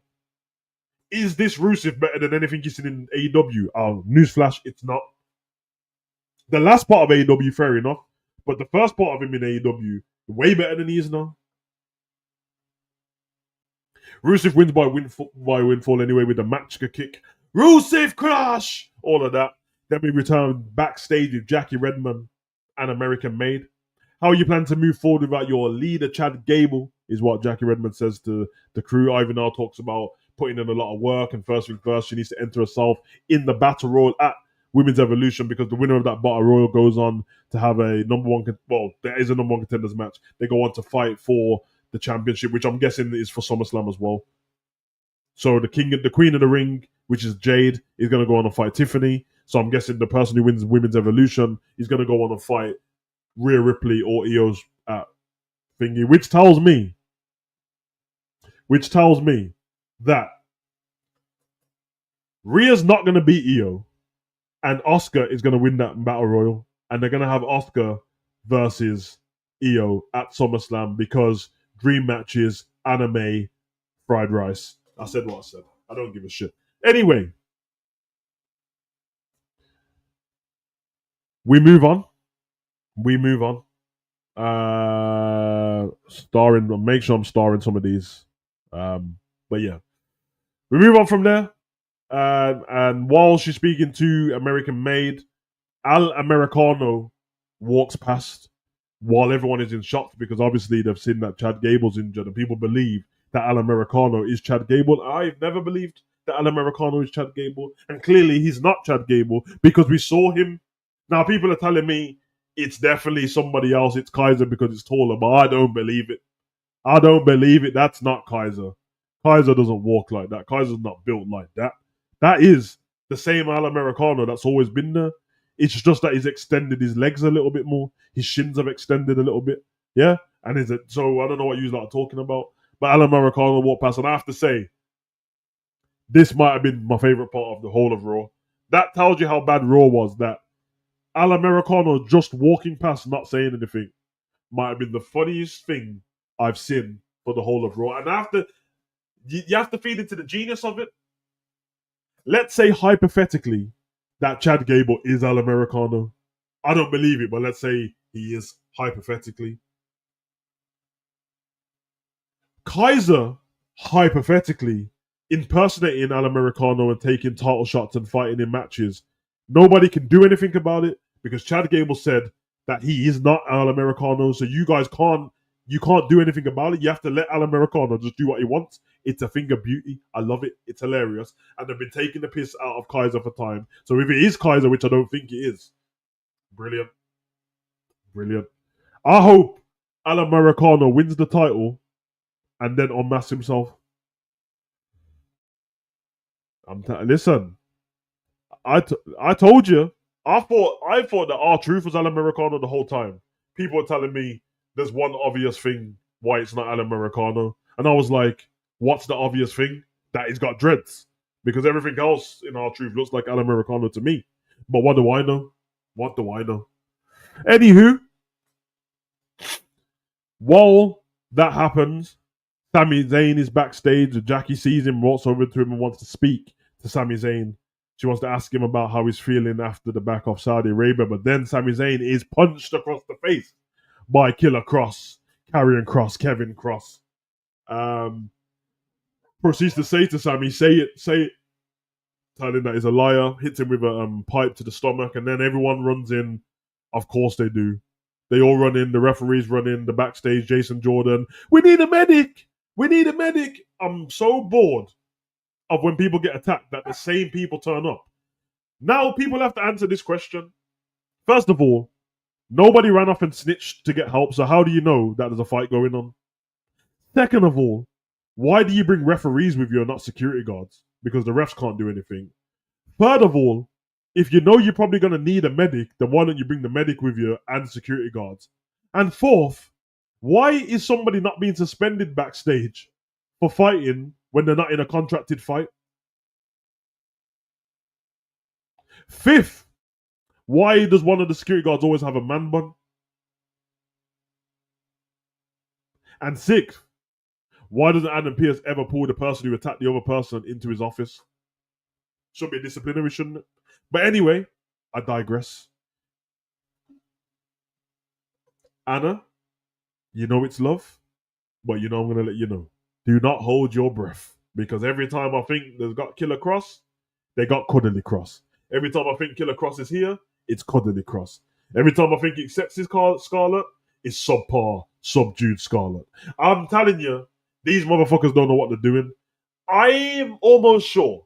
Is this Rusev better than anything you've seen in AEW? Newsflash, it's not. The last part of AEW, fair enough. But the first part of him in AEW, way better than he is now. Rusev wins by windfall anyway with a match kick. Rusev crash! All of that. Then we return backstage with Jackie Redmond and American Made. How you plan to move forward without your leader, Chad Gable, is what Jackie Redmond says to the crew. Ivan now talks about putting in a lot of work, and first thing first, she needs to enter herself in the Battle Royal at Women's Evolution because the winner of that Battle Royal goes on to have a number one... Well, there is a number one contenders match. They go on to fight for the championship, which I'm guessing is for SummerSlam as well. So the Queen of the Ring, which is Jade, is going to go on and fight Tiffany. So I'm guessing the person who wins Women's Evolution is going to go on and fight Rhea Ripley or Io's thingy, which tells me that Rhea's not going to beat Io, and Asuka is going to win that Battle Royal, and they're going to have Asuka versus Io at SummerSlam because dream matches, anime, fried rice. I said what I said. I don't give a shit. Anyway, we move on. We move on. Starring. Make sure I'm starring some of these. But yeah, we move on from there. And while she's speaking to American Maid, Al Americano walks past while everyone is in shock because obviously they've seen that Chad Gable's injured and people believe that Al Americano is Chad Gable. I've never believed that Al Americano is Chad Gable, and clearly he's not Chad Gable because we saw him. Now people are telling me it's definitely somebody else. It's Kaiser because it's taller, but I don't believe it. I don't believe it. That's not Kaiser. Kaiser doesn't walk like that. Kaiser's not built like that. That is the same Al Americano that's always been there. It's just that he's extended his legs a little bit more. His shins have extended a little bit. Yeah? And is it so I don't know what you lot are talking about. But Al Americano walked past, and I have to say, this might have been my favorite part of the whole of Raw. That tells you how bad Raw was, that Al Americano just walking past, not saying anything, might have been the funniest thing I've seen for the whole of Raw. And after you have to feed into the genius of it. Let's say hypothetically that Chad Gable is Al Americano. I don't believe it, but let's say he is hypothetically. Kaiser, hypothetically, impersonating Al Americano and taking title shots and fighting in matches. Nobody can do anything about it because Chad Gable said that he is not Al Americano, so you guys can't do anything about it. You have to let Al Americano just do what he wants. It's a thing of beauty. I love it. It's hilarious. And they've been taking the piss out of Kaiser for time. So if it is Kaiser, which I don't think it is, brilliant. Brilliant. I hope Al Americano wins the title and then unmask himself. Listen, I told you. I thought that R-Truth was Al Americano the whole time. People were telling me there's one obvious thing why it's not Al Americano. And I was like, what's the obvious thing? That he's got dreads. Because everything else in R-Truth looks like Al Americano to me. But what do I know? What do I know? Anywho, while that happens, Sami Zayn is backstage. Jackie sees him, walks over to him and wants to speak to Sami Zayn. She wants to ask him about how he's feeling after the back of Saudi Arabia. But then Sami Zayn is punched across the face by Killer Cross, Karrion Kross, Kevin Cross. Proceeds to say to Sami, say it. Telling that he's a liar, hits him with a pipe to the stomach, and then everyone runs in. Of course they do. They all run in, the referees run in, the backstage, Jason Jordan. We need a medic! We need a medic! I'm so bored of when people get attacked that the same people turn up. Now people have to answer this question. First of all, nobody ran off and snitched to get help, so how do you know that there's a fight going on? Second of all, why do you bring referees with you and not security guards? Because the refs can't do anything. Third of all, if you know you're probably going to need a medic, then why don't you bring the medic with you and security guards? And fourth, why is somebody not being suspended backstage for fighting when they're not in a contracted fight? Fifth, why does one of the security guards always have a man bun? And sixth, why doesn't Adam Pearce ever pull the person who attacked the other person into his office? Should be disciplinary, shouldn't it? But anyway, I digress. Anna, you know it's love, but you know I'm going to let you know. Do not hold your breath, because every time I think they've got Killer Cross, they got Cuddly Cross. Every time I think Killer Cross is here, it's Cuddly Cross. Every time I think he accepts his Scarlet, it's subpar, subdued Scarlet. I'm telling you, these motherfuckers don't know what they're doing. I'm almost sure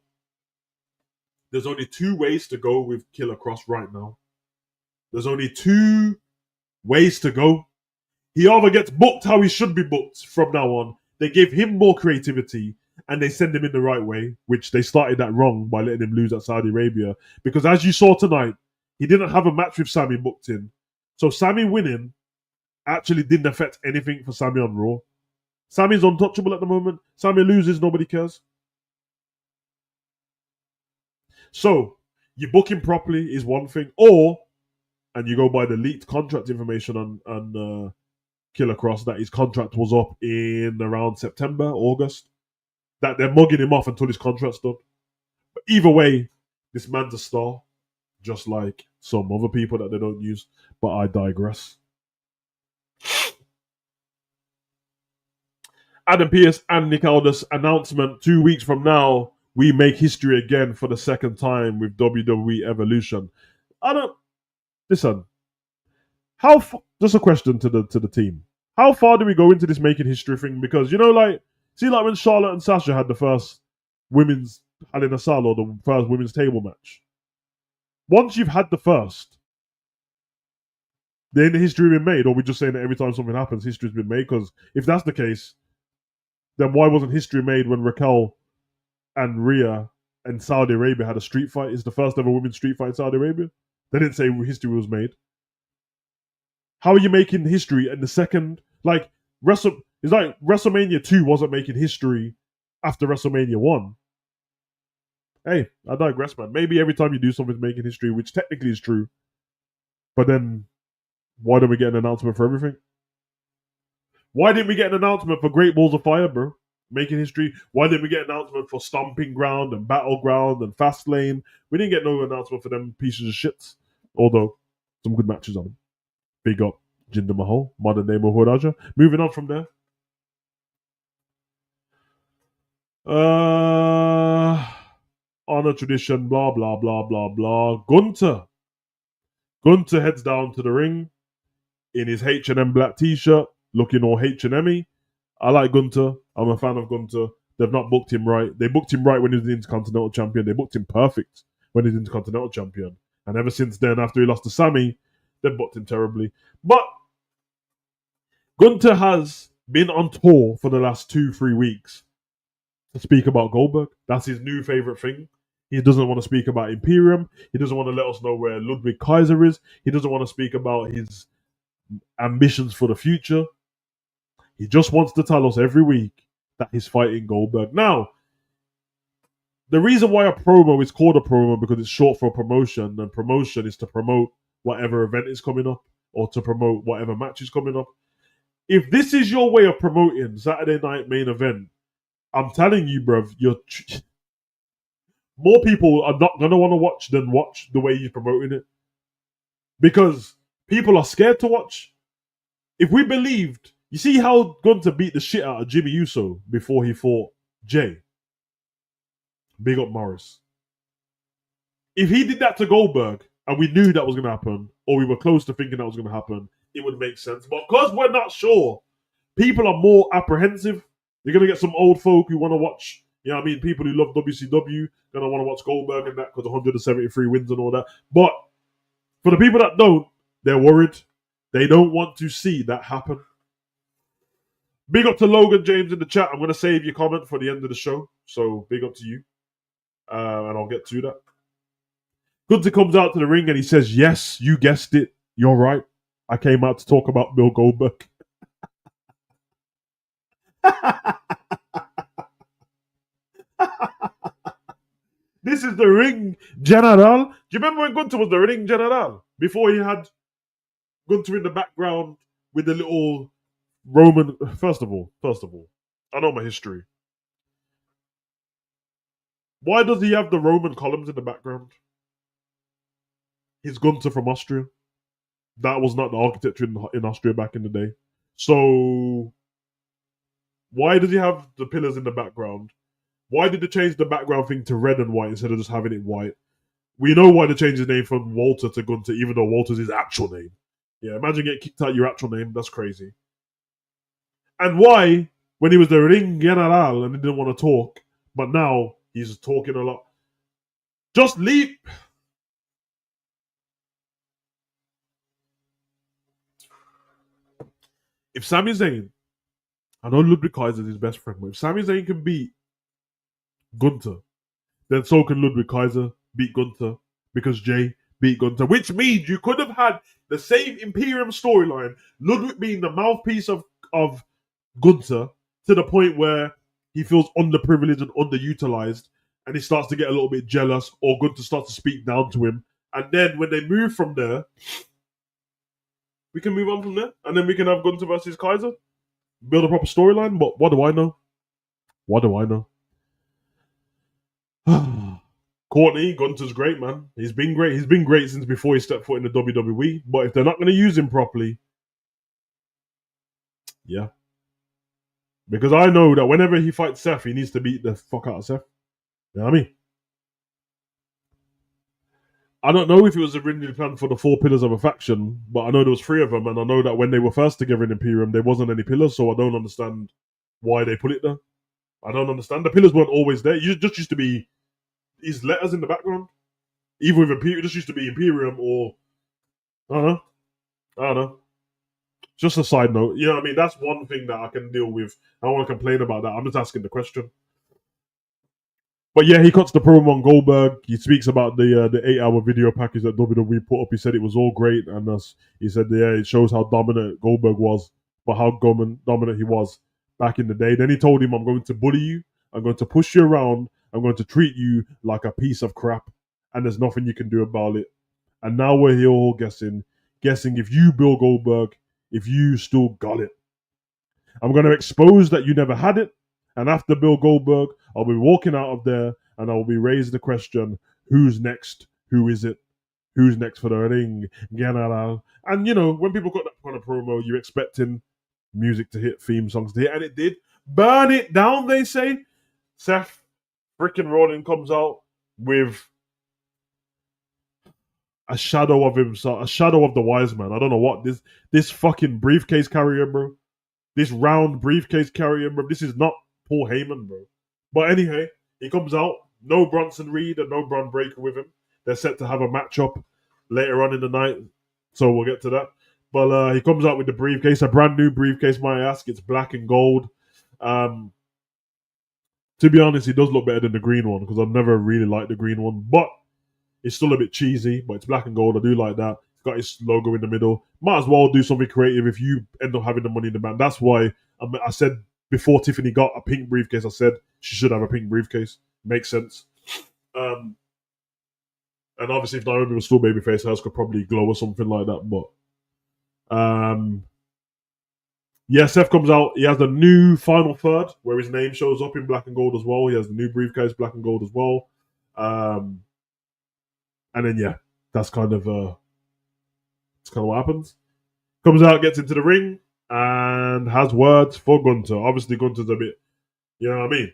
there's only two ways to go with Killer Cross right now. There's only two ways to go. He either gets booked how he should be booked from now on. They give him more creativity and they send him in the right way, which they started that wrong by letting him lose at Saudi Arabia. Because as you saw tonight, he didn't have a match with Sami booked in. So Sami winning actually didn't affect anything for Sami on Raw. Sami's untouchable at the moment. Sami loses, nobody cares. So, you book him properly is one thing, and you go by the leaked contract information on Killer Cross that his contract was up in around September, August. That they're mugging him off until his contract's done. But either way, this man's a star, just like some other people that they don't use. But I digress. Adam Pearce and Nick Aldis announcement 2 weeks from now. We make history again for the second time with WWE Evolution. Listen. Just a question to the team. How far do we go into this making history thing? Because like when Charlotte and Sasha had the first women's Hell in a Cell or the first women's table match. Once you've had the first, then the history been made, or we just saying that every time something happens, history's been made? Because if that's the case, then why wasn't history made when Raquel and Rhea and Saudi Arabia had a street fight? It's the first ever women's street fight in Saudi Arabia. They didn't say history was made. How are you making history in the second? Like it's like WrestleMania 2 wasn't making history after WrestleMania 1. Hey, I digress, man. Maybe every time you do something making history, which technically is true, but then why don't we get an announcement for everything? Why didn't we get an announcement for Great Balls of Fire, bro? Making history. Why didn't we get an announcement for Stomping Ground and Battleground and Fastlane? We didn't get no announcement for them pieces of shit. Although, some good matches on them. Big up Jinder Mahal, modern day Maharaja. Moving on from there. Honor tradition, blah, blah, blah, blah, blah. Gunther heads down to the ring in his H&M black t-shirt, looking all H&M-y. I like Gunther. I'm a fan of Gunther. They've not booked him right. They booked him right when he was the Intercontinental Champion. They booked him perfect when he was the Intercontinental Champion. And ever since then, after he lost to Sami, they've booked him terribly. But Gunther has been on tour for the last 2-3 weeks to speak about Goldberg. That's his new favorite thing. He doesn't want to speak about Imperium. He doesn't want to let us know where Ludwig Kaiser is. He doesn't want to speak about his ambitions for the future. He just wants to tell us every week that he's fighting Goldberg. Now, the reason why a promo is called a promo because it's short for promotion, and promotion is to promote whatever event is coming up or to promote whatever match is coming up. If this is your way of promoting Saturday Night Main Event, I'm telling you, bruv, more people are not going to want to watch than watch the way you're promoting it. Because people are scared to watch. If we believed, you see how Gunther beat the shit out of Jimmy Uso before he fought Jay. Big up Morris. If he did that to Goldberg, and we knew that was going to happen, or we were close to thinking that was going to happen, it would make sense. But because we're not sure, people are more apprehensive. You're going to get some old folk who want to watch, you know what I mean, people who love WCW, going to want to watch Goldberg and that because 173 wins and all that. But for the people that don't, they're worried. They don't want to see that happen. Big up to Logan James in the chat. I'm going to save your comment for the end of the show. So big up to you. And I'll get to that. Gunther comes out to the ring and he says, yes, you guessed it. You're right. I came out to talk about Bill Goldberg. This is the ring general. Do you remember when Gunther was the ring general? Before he had Gunther in the background with the little Roman. First of all, I know my history. Why does he have the Roman columns in the background? He's Gunther from Austria. That was not the architecture in Austria back in the day. So, why does he have the pillars in the background? Why did they change the background thing to red and white instead of just having it white? We know why they changed his name from Walter to Gunther, even though Walter's his actual name. Yeah, imagine getting kicked out your actual name. That's crazy. And why, when he was the ring general and he didn't want to talk, but now he's talking a lot. Just leave. If Sami Zayn, I know Ludwig Kaiser is his best friend, but if Sami Zayn can beat Gunther, then so can Ludwig Kaiser beat Gunther because Jay beat Gunther, which means you could have had the same Imperium storyline, Ludwig being the mouthpiece of Gunther to the point where he feels underprivileged and underutilized and he starts to get a little bit jealous or Gunther starts to speak down to him. And then when they move from there, we can move on from there, and then we can have Gunther versus Kaiser, build a proper storyline. But what do I know? What do I know? Courtney, Gunther's great, man. He's been great. He's been great since before he stepped foot in the WWE. But if they're not going to use him properly, yeah. Because I know that whenever he fights Seth, he needs to beat the fuck out of Seth. You know what I mean? I don't know if it was originally planned for the 4 pillars of a faction, but I know there was 3 of them, and I know that when they were first together in Imperium, there wasn't any pillars, so I don't understand why they put it there. I don't understand. The pillars weren't always there. You just used to be these letters in the background. Either with Imperium, it just used to be Imperium or I don't know. Just a side note. You know what I mean? That's one thing that I can deal with. I don't want to complain about that. I'm just asking the question. But yeah, he cuts the promo on Goldberg. He speaks about the 8-hour video package that WWE put up. He said it was all great, and he said, yeah, it shows how dominant Goldberg was, but how dominant he was back in the day. Then he told him, I'm going to bully you, I'm going to push you around, I'm going to treat you like a piece of crap, and there's nothing you can do about it. And now we're here all guessing if you, Bill Goldberg, if you still got it. I'm going to expose that you never had it, and after Bill Goldberg, I'll be walking out of there and I'll be raising the question, who's next? Who is it? Who's next for the ring? And, you know, when people got that kind of promo, you're expecting music to hit, theme songs to hit, and it did. Burn it down, they say. Seth freaking Rollins comes out with a shadow of himself, a shadow of the wise man. I don't know what this fucking briefcase carrier, bro. This round briefcase carrier, bro. This is not Paul Heyman, bro. But anyway, he comes out. No Bronson Reed and no Braun Breaker with him. They're set to have a matchup later on in the night, so we'll get to that. But he comes out with the briefcase, a brand new briefcase, might I ask. It's black and gold. To be honest, he does look better than the green one because I've never really liked the green one. But it's still a bit cheesy, but it's black and gold. I do like that. It's got his logo in the middle. Might as well do something creative if you end up having the money in the bank. That's why I said before Tiffany got a pink briefcase, I said she should have a pink briefcase. Makes sense. And obviously, if Naomi was still babyface, hers could probably glow or something like that. But yeah, Seth comes out. He has the new final third where his name shows up in black and gold as well. He has the new briefcase, black and gold as well. And then yeah, that's kind of what happens. Comes out, gets into the ring, and has words for Gunther. Obviously, Gunther's a bit, you know what I mean?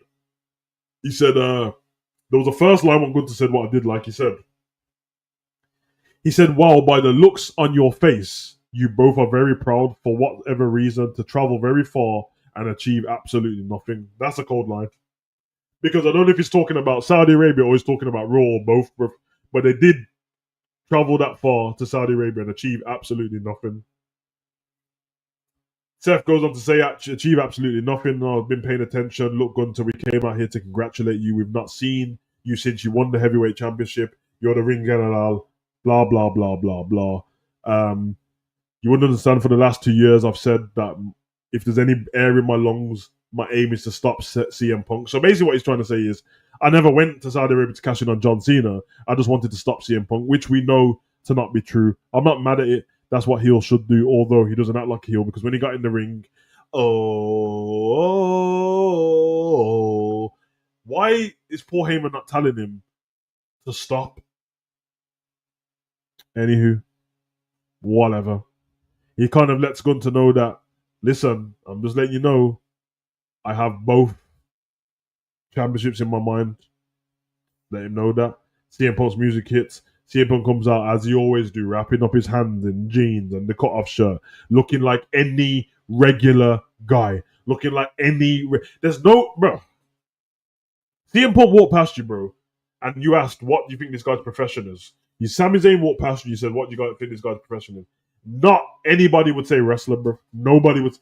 He said, there was a first line when Gunther said what I did like. He said, wow, by the looks on your face, you both are very proud for whatever reason to travel very far and achieve absolutely nothing. That's a cold line. Because I don't know if he's talking about Saudi Arabia or he's talking about Raw or both, but they did travel that far to Saudi Arabia and achieve absolutely nothing. Seth goes on to say, achieve absolutely nothing. I've been paying attention. Look, Gunther, we came out here to congratulate you. We've not seen you since you won the heavyweight championship. You're the ring general. Blah, blah, blah, blah, blah. You wouldn't understand, for the last 2 years, I've said that if there's any air in my lungs, my aim is to stop CM Punk. So basically what he's trying to say is, I never went to Saudi Arabia to cash in on John Cena. I just wanted to stop CM Punk, which we know to not be true. I'm not mad at it. That's what heel should do, although he doesn't act like a heel, because when he got in the ring, why is Paul Heyman not telling him to stop? Anywho, whatever. He kind of lets Gunther know that, listen, I'm just letting you know, I have both championships in my mind. Let him know that. CM Punk's music hits. CM Punk comes out as he always do, wrapping up his hands in jeans and the cut-off shirt, looking like any regular guy. Looking like any... There's no... Bro. CM Punk walked past you, bro, and you asked, what do you think this guy's profession is? Sami Zayn walked past you, you said, what do you think this guy's profession is? Not anybody would say wrestler, bro. Nobody would...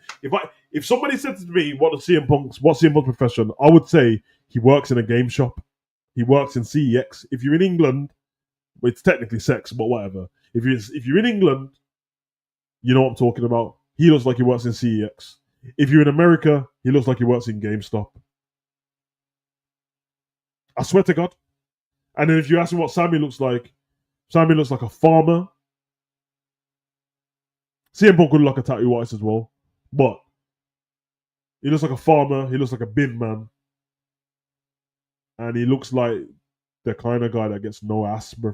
If somebody said to me, what's CM Punk's profession, I would say he works in a game shop. He works in CEX. If you're in England... It's technically sex, but whatever. If you're in England, you know what I'm talking about. He looks like he works in CEX. If you're in America, he looks like he works in GameStop. I swear to God. And then if you ask me what Sami looks like a farmer. CM Punk could look like a tattoo artist as well, but he looks like a farmer. He looks like a bin man, and he looks like the kind of guy that gets no ass, bro.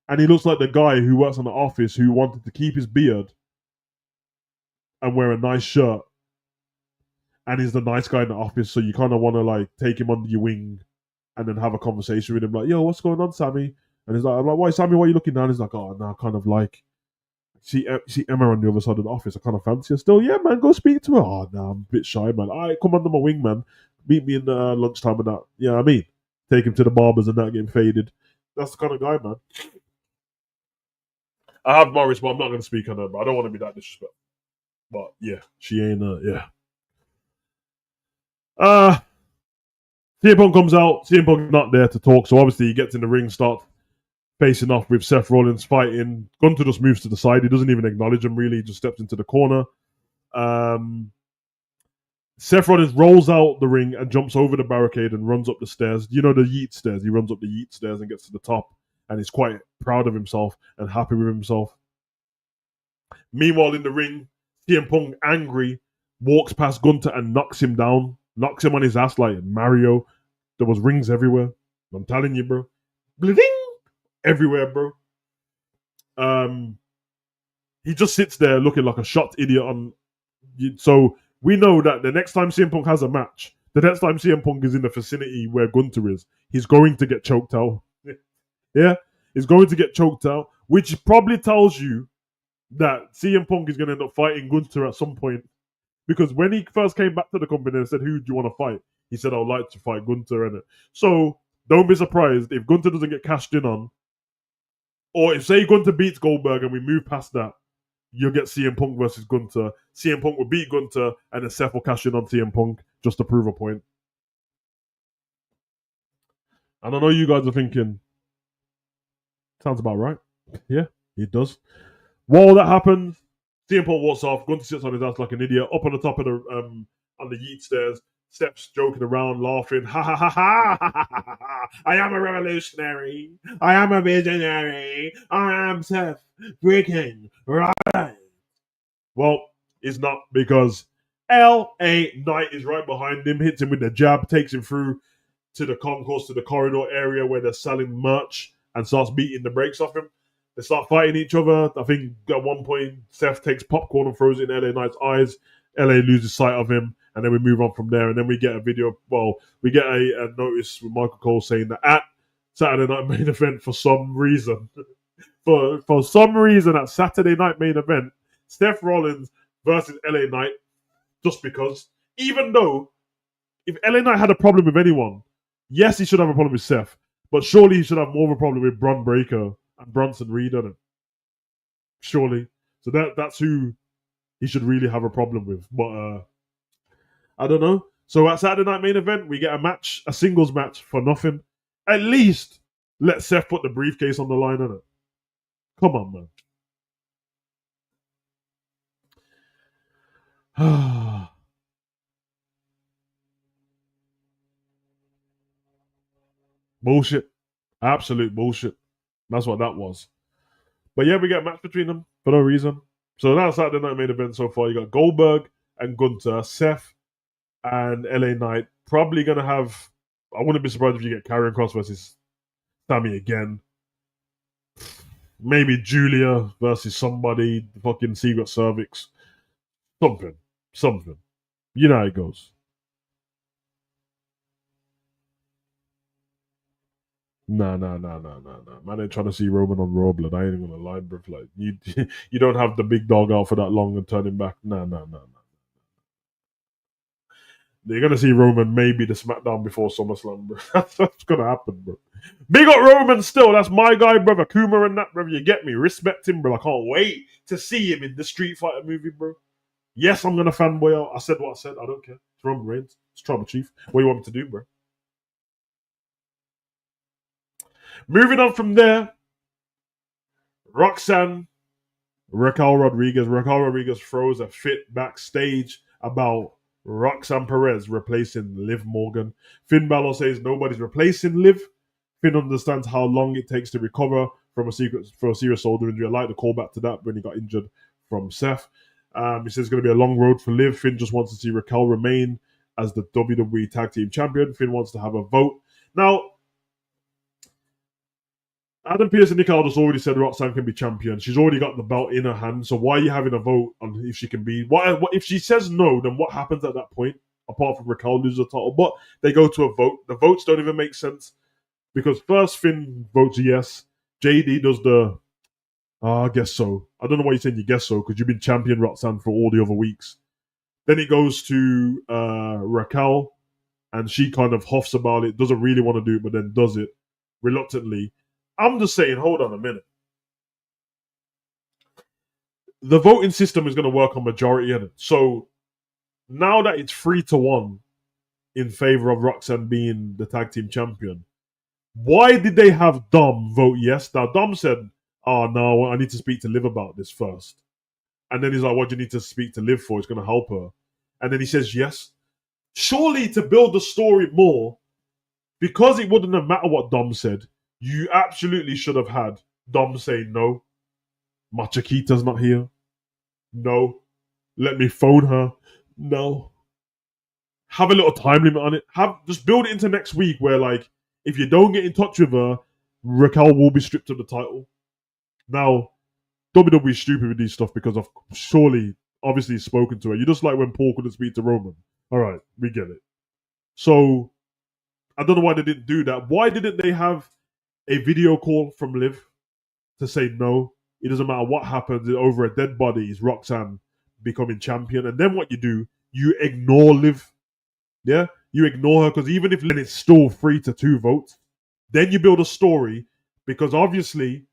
And he looks like the guy who works in the office who wanted to keep his beard and wear a nice shirt, and he's the nice guy in the office, so you kind of want to like take him under your wing and then have a conversation with him, like, "Yo, what's going on, Sammy?" And he's like, "I'm like, why, Sammy? Why are you looking down?" He's like, "Oh, no, kind of like see Emma on the other side of the office. I kind of fancy her still. Yeah, man, go speak to her." "Oh, no, I'm a bit shy, man. All right, come under my wing, man. Meet me in lunchtime and that. Yeah, I mean, take him to the barbers and that, getting faded. That's the kind of guy, man." I have Morris, but I'm not going to speak on her. But I don't want to be that disrespectful. But yeah, she ain't. Yeah. CM Punk comes out. CM Punk not there to talk, so obviously he gets in the ring, starts facing off with Seth Rollins, fighting. Gunther just moves to the side. He doesn't even acknowledge him, really. He just steps into the corner. Seth Rollins rolls out the ring and jumps over the barricade and runs up the stairs. You know, the yeet stairs. He runs up the yeet stairs and gets to the top, and he's quite proud of himself and happy with himself. Meanwhile, in the ring, CM Punk, angry, walks past Gunther and knocks him down, knocks him on his ass like Mario. There was rings everywhere. I'm telling you, bro. Bling! Everywhere, bro. He just sits there looking like a shot idiot. So we know that the next time CM Punk has a match, the next time CM Punk is in the vicinity where Gunther is, he's going to get choked out. Yeah, he's going to get choked out, which probably tells you that CM Punk is going to end up fighting Gunther at some point. Because when he first came back to the company and said, "Who do you want to fight?" he said, "I would like to fight Gunther." innit? So don't be surprised if Gunther doesn't get cashed in on, or if, say, Gunther beats Goldberg and we move past that, you'll get CM Punk versus Gunther. CM Punk will beat Gunther, and then Seth will cash in on CM Punk just to prove a point. And I know you guys are thinking, sounds about right. Yeah, it does. While that happens, CM Punk walks off. Gunther sits on his ass like an idiot up on the top of the on the yeet stairs. Steps joking around, laughing. Ha ha ha ha! I am a revolutionary. I am a visionary. I am Seth freaking right. Well, it's not, because LA Knight is right behind him, hits him with the jab, takes him through to the concourse, to the corridor area where they're selling merch, and starts beating the brakes off him. They start fighting each other. I think at one point, Seth takes popcorn and throws it in LA Knight's eyes. LA loses sight of him, and then we move on from there. And then we get a video. Well, we get a notice with Michael Cole saying that at Saturday Night Main Event, for some reason, for some reason, at Saturday Night Main Event, Seth Rollins versus LA Knight, just because. Even though, if LA Knight had a problem with anyone, yes, he should have a problem with Seth, but surely he should have more of a problem with Bron Breakker and Bronson Reed on it. Surely. So that's who he should really have a problem with. But I don't know. So at Saturday Night Main Event, we get a match, a singles match for nothing. At least let Seth put the briefcase on the line, on it. Come on, man. Bullshit. Absolute bullshit. That's what that was. But yeah, we get a match between them for no reason. So that's Saturday Night Main Event so far. You got Goldberg and Gunther, Seth and LA Knight. Probably going to have, I wouldn't be surprised if you get Karrion Kross versus Sami again. Maybe Julia versus somebody, fucking Secret Cervix. Something. You know how it goes. Nah. Man ain't trying to see Roman on Raw, blood. I ain't even gonna lie, bro. Like, you don't have the big dog out for that long and turn him back. Nah. You're gonna see Roman maybe the SmackDown before SummerSlam, bro. That's gonna happen, bro. Big up Roman still. That's my guy, brother. Kuma and that, brother. You get me? Respect him, bro. I can't wait to see him in the Street Fighter movie, bro. Yes, I'm gonna fanboy out. I said what I said. I don't care. It's Roman Reigns. It's Tribal Chief. What do you want me to do, bro? Moving on from there, Roxanne, Raquel Rodriguez throws a fit backstage about Roxanne Perez replacing Liv Morgan. Finn Balor says nobody's replacing Liv. Finn understands how long it takes to recover from a serious shoulder injury. I like the callback to that when he got injured from Seth. He says it's going to be a long road for Liv. Finn just wants to see Raquel remain as the WWE Tag Team Champion. Finn wants to have a vote. Now, Adam Pearce and Nick Aldis already said Roxanne can be champion. She's already got the belt in her hand. So why are you having a vote on if she can be? What if she says no? Then what happens at that point? Apart from Raquel loses the title, but they go to a vote. The votes don't even make sense because first Finn votes yes. JD does the I guess so. I don't know why you're saying you guess so because you've been champion Roxanne for all the other weeks. Then it goes to Raquel, and she kind of huffs about it, doesn't really want to do it, but then does it reluctantly. I'm just saying, hold on a minute. The voting system is going to work on majority in it. So now that it's 3-1 in favor of Roxanne being the tag team champion, why did they have Dom vote yes? Now, Dom said, oh, no, I need to speak to Liv about this first. And then he's like, what do you need to speak to Liv for? It's going to help her. And then he says yes. Surely to build the story more, because it wouldn't have mattered what Dom said, you absolutely should have had Dom say no. My Chiquita's not here. No. Let me phone her. No. Have a little time limit on it. Just build it into next week where, like, if you don't get in touch with her, Raquel will be stripped of the title. Now, WWE is stupid with these stuff because of surely, obviously, he's spoken to her. You're just like when Paul couldn't speak to Roman. All right, we get it. So, I don't know why they didn't do that. Why didn't they have a video call from Liv to say no? It doesn't matter what happens over a dead body. Is Roxanne becoming champion? And then what you do, you ignore Liv. Yeah, you ignore her because even if it's still 3-2 votes, then you build a story because obviously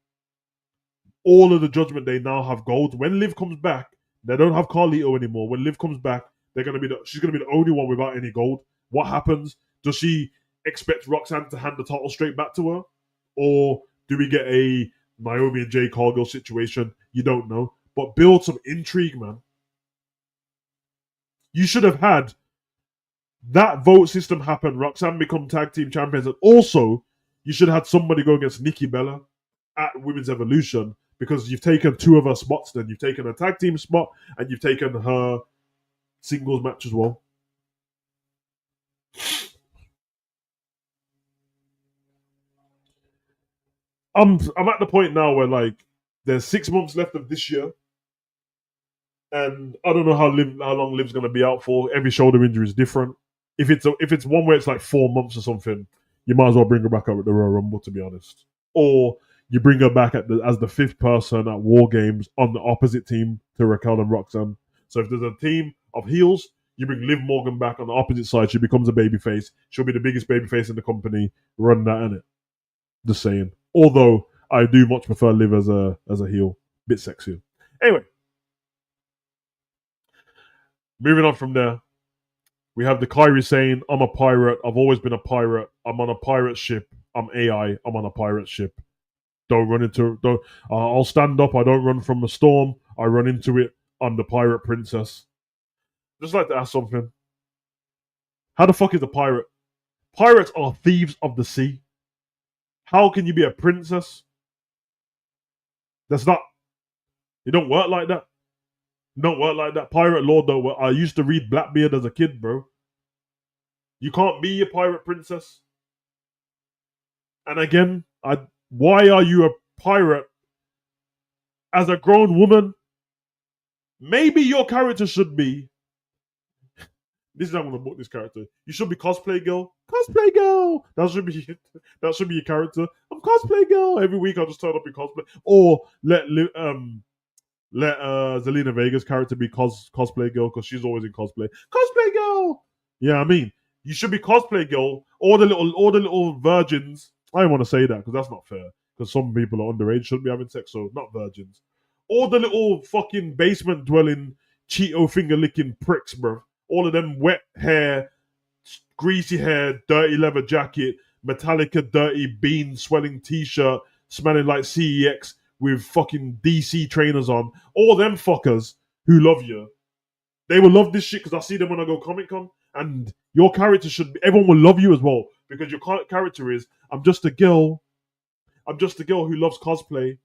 all of the Judgment Day now have gold. When Liv comes back, they don't have Carlito anymore. When Liv comes back, she's gonna be the only one without any gold. What happens? Does she expect Roxanne to hand the title straight back to her, or do we get a Naomi and Jay Cargill situation? You don't know, but build some intrigue, man. You should have had that vote system happen. Roxanne become tag team champions, and also you should have had somebody go against Nikki Bella at Women's Evolution because you've taken 2 of her spots. Then you've taken a tag team spot and you've taken her singles match as well. I'm at the point now where like there's 6 months left of this year, and I don't know how long Liv's gonna be out for. Every shoulder injury is different. If it's one where it's like 4 months or something, you might as well bring her back up at the Royal Rumble, to be honest. Or you bring her back as the 5th person at War Games on the opposite team to Raquel and Roxanne. So if there's a team of heels, you bring Liv Morgan back on the opposite side. She becomes a babyface. She'll be the biggest babyface in the company. Run that in it. Just saying. Although I do much prefer Liv as a heel, bit sexier. Anyway, moving on from there, we have the Kyrie saying, "I'm a pirate. I've always been a pirate. I'm on a pirate ship. I'm AI. I'm on a pirate ship. Don't run into. Don't. I'll stand up. I don't run from a storm. I run into it. I'm the pirate princess." Just like to ask something. How the fuck is a pirate? Pirates are thieves of the sea. How can you be a princess? That's not. You don't work like that. You don't work like that. Pirate Lord don't work. I used to read Blackbeard as a kid, bro. You can't be a pirate princess. And again, why are you a pirate as a grown woman? Maybe your character should be. This is how I'm gonna book this character. You should be cosplay girl. Cosplay girl. That should be your character. I'm cosplay girl. Every week I'll just turn up in cosplay. Or let Zelina Vega's character be cosplay girl because she's always in cosplay. Cosplay girl. Yeah, I mean, you should be cosplay girl. All the little virgins. I don't want to say that because that's not fair. Because some people are underage, shouldn't be having sex, so not virgins. All the little fucking basement dwelling Cheeto finger licking pricks, bro. All of them wet hair, greasy hair, dirty leather jacket, Metallica dirty bean swelling t-shirt, smelling like CEX with fucking DC trainers on. All them fuckers who love you, they will love this shit because I see them when I go Comic-Con. And your character everyone will love you as well because your character is, I'm just a girl who loves cosplay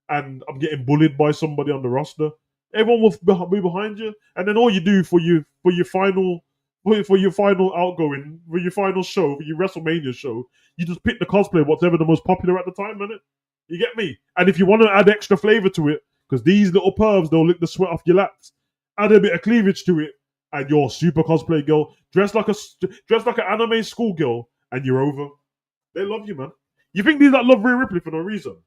and I'm getting bullied by somebody on the roster Everyone will be behind you, and then all you do for your final for your final outgoing, for your final show, for your WrestleMania show, you just pick the cosplay, whatever the most popular at the time, innit? You get me? And if you want to add extra flavor to it, because these little pervs, they'll lick the sweat off your laps, add a bit of cleavage to it, and you're a super cosplay girl, dressed like an anime schoolgirl, and you're over. They love you, man. You think these that love Rhea Ripley for no reason?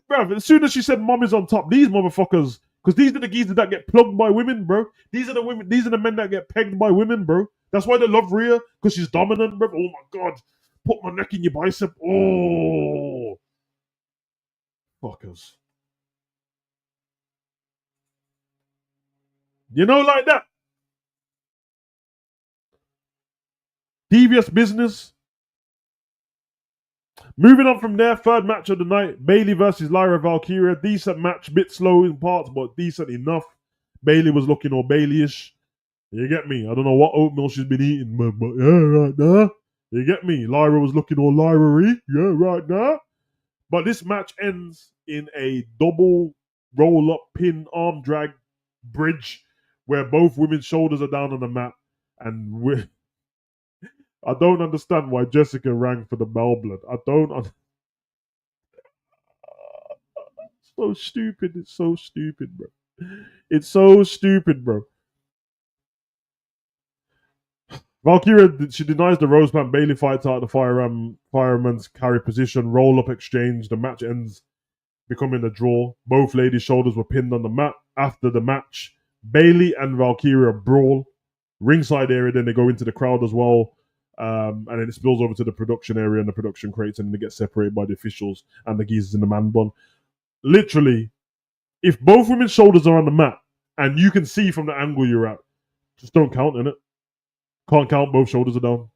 Bro, as soon as she said mom is on top, these motherfuckers, because these are the geezers that get plugged by women, bro. These are the women, these are the men that get pegged by women, bro. That's why they love Rhea, because she's dominant, bro. Oh my god. Put my neck in your bicep. Oh. Fuckers. You know, like that. Devious business. Moving on from there, third match of the night, Bayley versus Lyra Valkyria. Decent match, bit slow in parts, but decent enough. Bayley was looking all Bayley-ish. You get me? I don't know what oatmeal she's been eating, but yeah, right now. You get me? Lyra was looking all Lyra-y. Yeah, right now. But this match ends in a double roll-up pin arm drag bridge where both women's shoulders are down on the mat. And I don't understand why Jessica rang for the bell blood. I don't. So stupid. It's so stupid, bro. It's so stupid, bro. Valkyria, she denies the rose plant. Bayley fights out the fireman's carry position. Roll up exchange. The match ends becoming a draw. Both ladies' shoulders were pinned on the mat. After the match, Bayley and Valkyria brawl. Ringside area, then they go into the crowd as well. And then it spills over to the production area and the production crates, and then they get separated by the officials and the geezers in the man bun. Literally, if both women's shoulders are on the mat and you can see from the angle you're at, just don't count, innit? Can't count, both shoulders are down.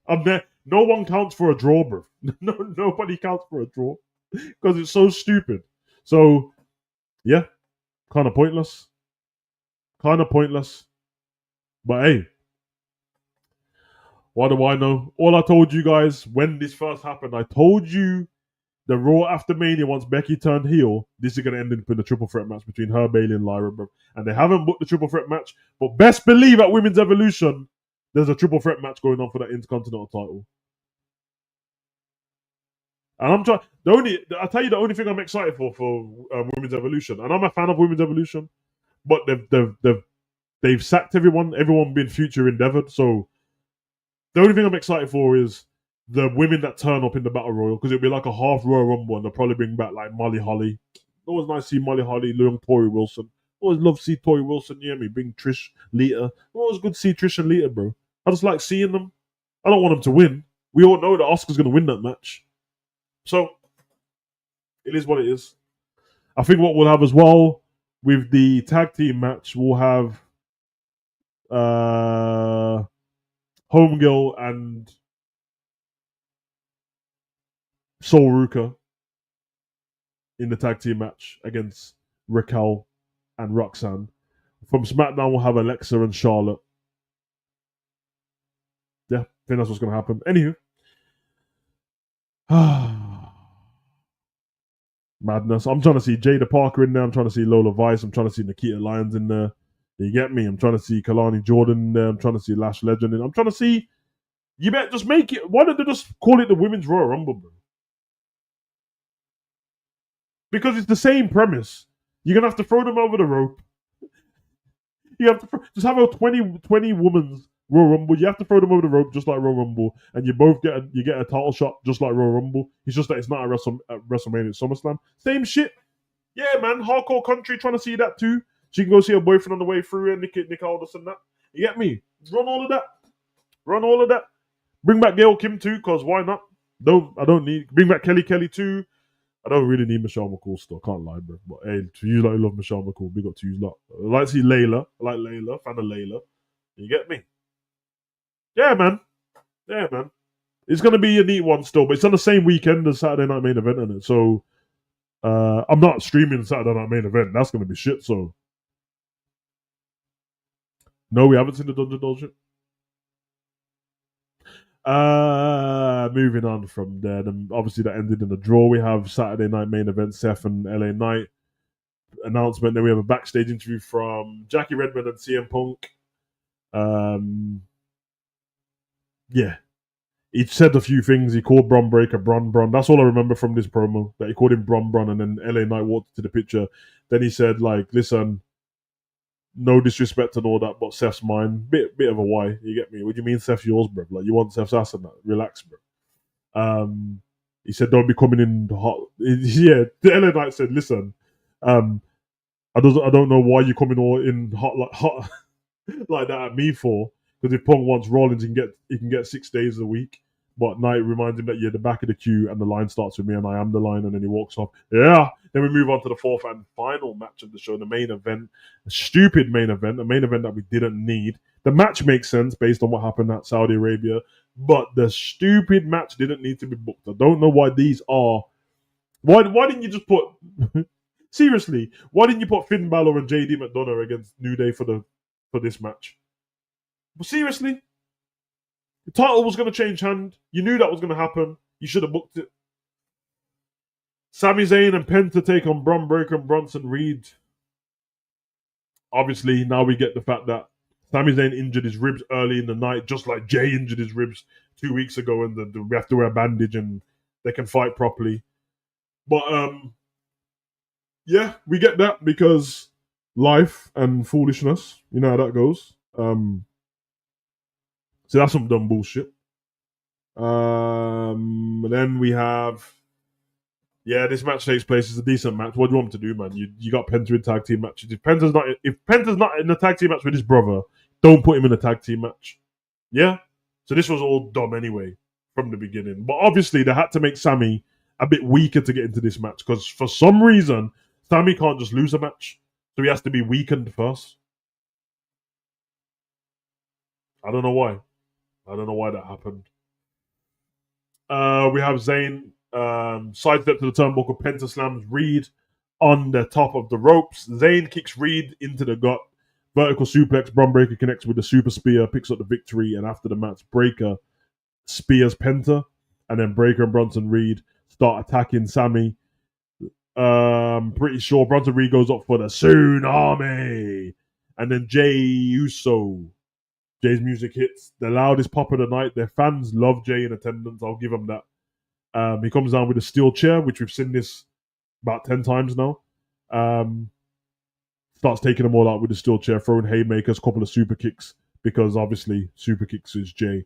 I'm there. No one counts for a draw, bro. Nobody counts for a draw because it's so stupid. So, yeah, kind of pointless. Kind of pointless. But hey, what do I know? All I told you guys when this first happened, I told you the Raw after Mania, once Becky turned heel, this is going to end up in a triple threat match between her, Bayley, and Lyra, bro. And they haven't booked the triple threat match, but best believe at Women's Evolution, there's a triple threat match going on for that Intercontinental title. And I'm trying. I'll tell you the only thing I'm excited for Women's Evolution, and I'm a fan of Women's Evolution, but they've sacked everyone. Everyone been future endeavored. So the only thing I'm excited for is the women that turn up in the Battle Royal, because it'll be like a half Royal Rumble, and they'll probably bring back like Molly Holly. Always nice to see Molly Holly, young Tori Wilson. Always love to see Tori Wilson. You hear me? Bring Trish, Lita. Always good to see Trish and Lita, bro. I just like seeing them. I don't want them to win. We all know that Oscar's going to win that match. So, it is what it is. I think what we'll have as well with the tag team match, we'll have Homegirl and Sol Ruka in the tag team match against Raquel and Roxanne. From SmackDown, we'll have Alexa and Charlotte. Yeah, I think that's what's going to happen. Anywho. Madness. I'm trying to see Jada Parker in there. I'm trying to see Lola Vice. I'm trying to see Nikita Lyons in there. You get me? I'm trying to see Kalani Jordan in there. I'm trying to see Lash Legend in. I'm trying to see. You better just make it. Why don't they just call it the Women's Royal Rumble, bro? Because it's the same premise. You're going to have to throw them over the rope. You have to just have a 20 women's Royal Rumble. You have to throw them over the rope just like Royal Rumble, and you both get a title shot just like Royal Rumble. It's just that it's not a WrestleMania, it's SummerSlam. Same shit. Yeah, man. Hardcore Country trying to see that too. She can go see her boyfriend on the way through and Nick Aldis and that. You get me? Run all of that. Run all of that. Bring back Gail Kim too, because why not? I don't need. Bring back Kelly too. I don't really need Michelle McCool still. Can't lie, bro. But hey, to you like love Michelle McCool, big up to you lot. I like to see Layla. I like Layla. Fan of Layla. You get me? Yeah, man. Yeah, man. It's gonna be a neat one still, but it's on the same weekend as Saturday Night Main Event, isn't it? So I'm not streaming Saturday Night Main Event. That's gonna be shit. So no, we haven't seen the Dungeon Doll shit. Moving on from there, then obviously that ended in a draw. We have Saturday Night Main Event, Seth and LA Knight announcement. Then we have a backstage interview from Jackie Redmond and CM Punk. Yeah. He said a few things. He called Bron Breakker Bron. That's all I remember from this promo. That he called him Bron, and then LA Knight walked to the picture. Then he said, like, listen, no disrespect and all that, but Seth's mine. Bit of a why. You get me? What do you mean Seth's yours, bro? Like, you want Seth's ass and that? Relax, bro. He said, don't be coming in hot. Yeah, the LA Knight said, listen, I don't know why you're coming all in hot like that at me for. Because if Punk wants Rollins, he can get 6 days a week. But Knight reminds him that you're the back of the queue and the line starts with me and I am the line, and then he walks off. Yeah. Then we move on to the fourth and final match of the show, the main event. A stupid main event, a main event that we didn't need. The match makes sense based on what happened at Saudi Arabia, but the stupid match didn't need to be booked. I don't know why these are. Why didn't you just put... Seriously, why didn't you put Finn Balor and JD McDonough against New Day for this match? But seriously, the title was going to change hand. You knew that was going to happen. You should have booked it. Sami Zayn and Penta take on Bron Breakker and Bronson Reed. Obviously, now we get the fact that Sami Zayn injured his ribs early in the night, just like Jay injured his ribs 2 weeks ago, and we have to wear a bandage and they can fight properly. But, yeah, we get that because life and foolishness, you know how that goes. So that's some dumb bullshit. Then we have... Yeah, this match takes place. It's a decent match. What do you want me to do, man? You got Penta in tag team matches. If Penta's not in a tag team match with his brother, don't put him in a tag team match. Yeah? So this was all dumb anyway from the beginning. But obviously, they had to make Sami a bit weaker to get into this match because for some reason, Sami can't just lose a match. So he has to be weakened first. I don't know why. I don't know why that happened. We have Zayn sidestep to the turnbuckle, Penta slams Reed on the top of the ropes. Zayn kicks Reed into the gut. Vertical suplex. Bron Breakker connects with the super spear, picks up the victory, and after the match, Breakker spears Penta, and then Breakker and Bronson Reed start attacking Sami. Pretty sure Bronson Reed goes up for the Tsunami, and then Jay Uso. Jay's music hits, the loudest pop of the night. Their fans love Jay in attendance. I'll give them that. He comes down with a steel chair, which we've seen this about 10 times now. Starts taking them all out with the steel chair, throwing haymakers, couple of super kicks, because obviously super kicks is Jay.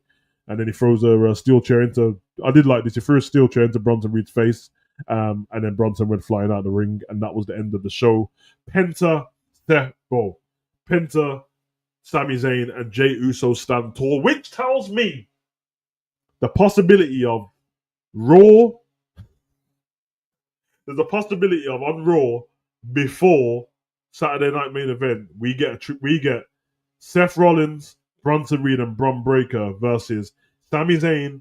And then he throws a steel chair into... I did like this. He threw a steel chair into Bronson Reed's face, and then Bronson went flying out of the ring, and that was the end of the show. Penta, Sami Zayn, and Jay Uso stand tall, which tells me the possibility of Raw. There's a possibility of on Raw before Saturday Night Main Event, we get Seth Rollins, Bronson Reed, and Bron Breakker versus Sami Zayn,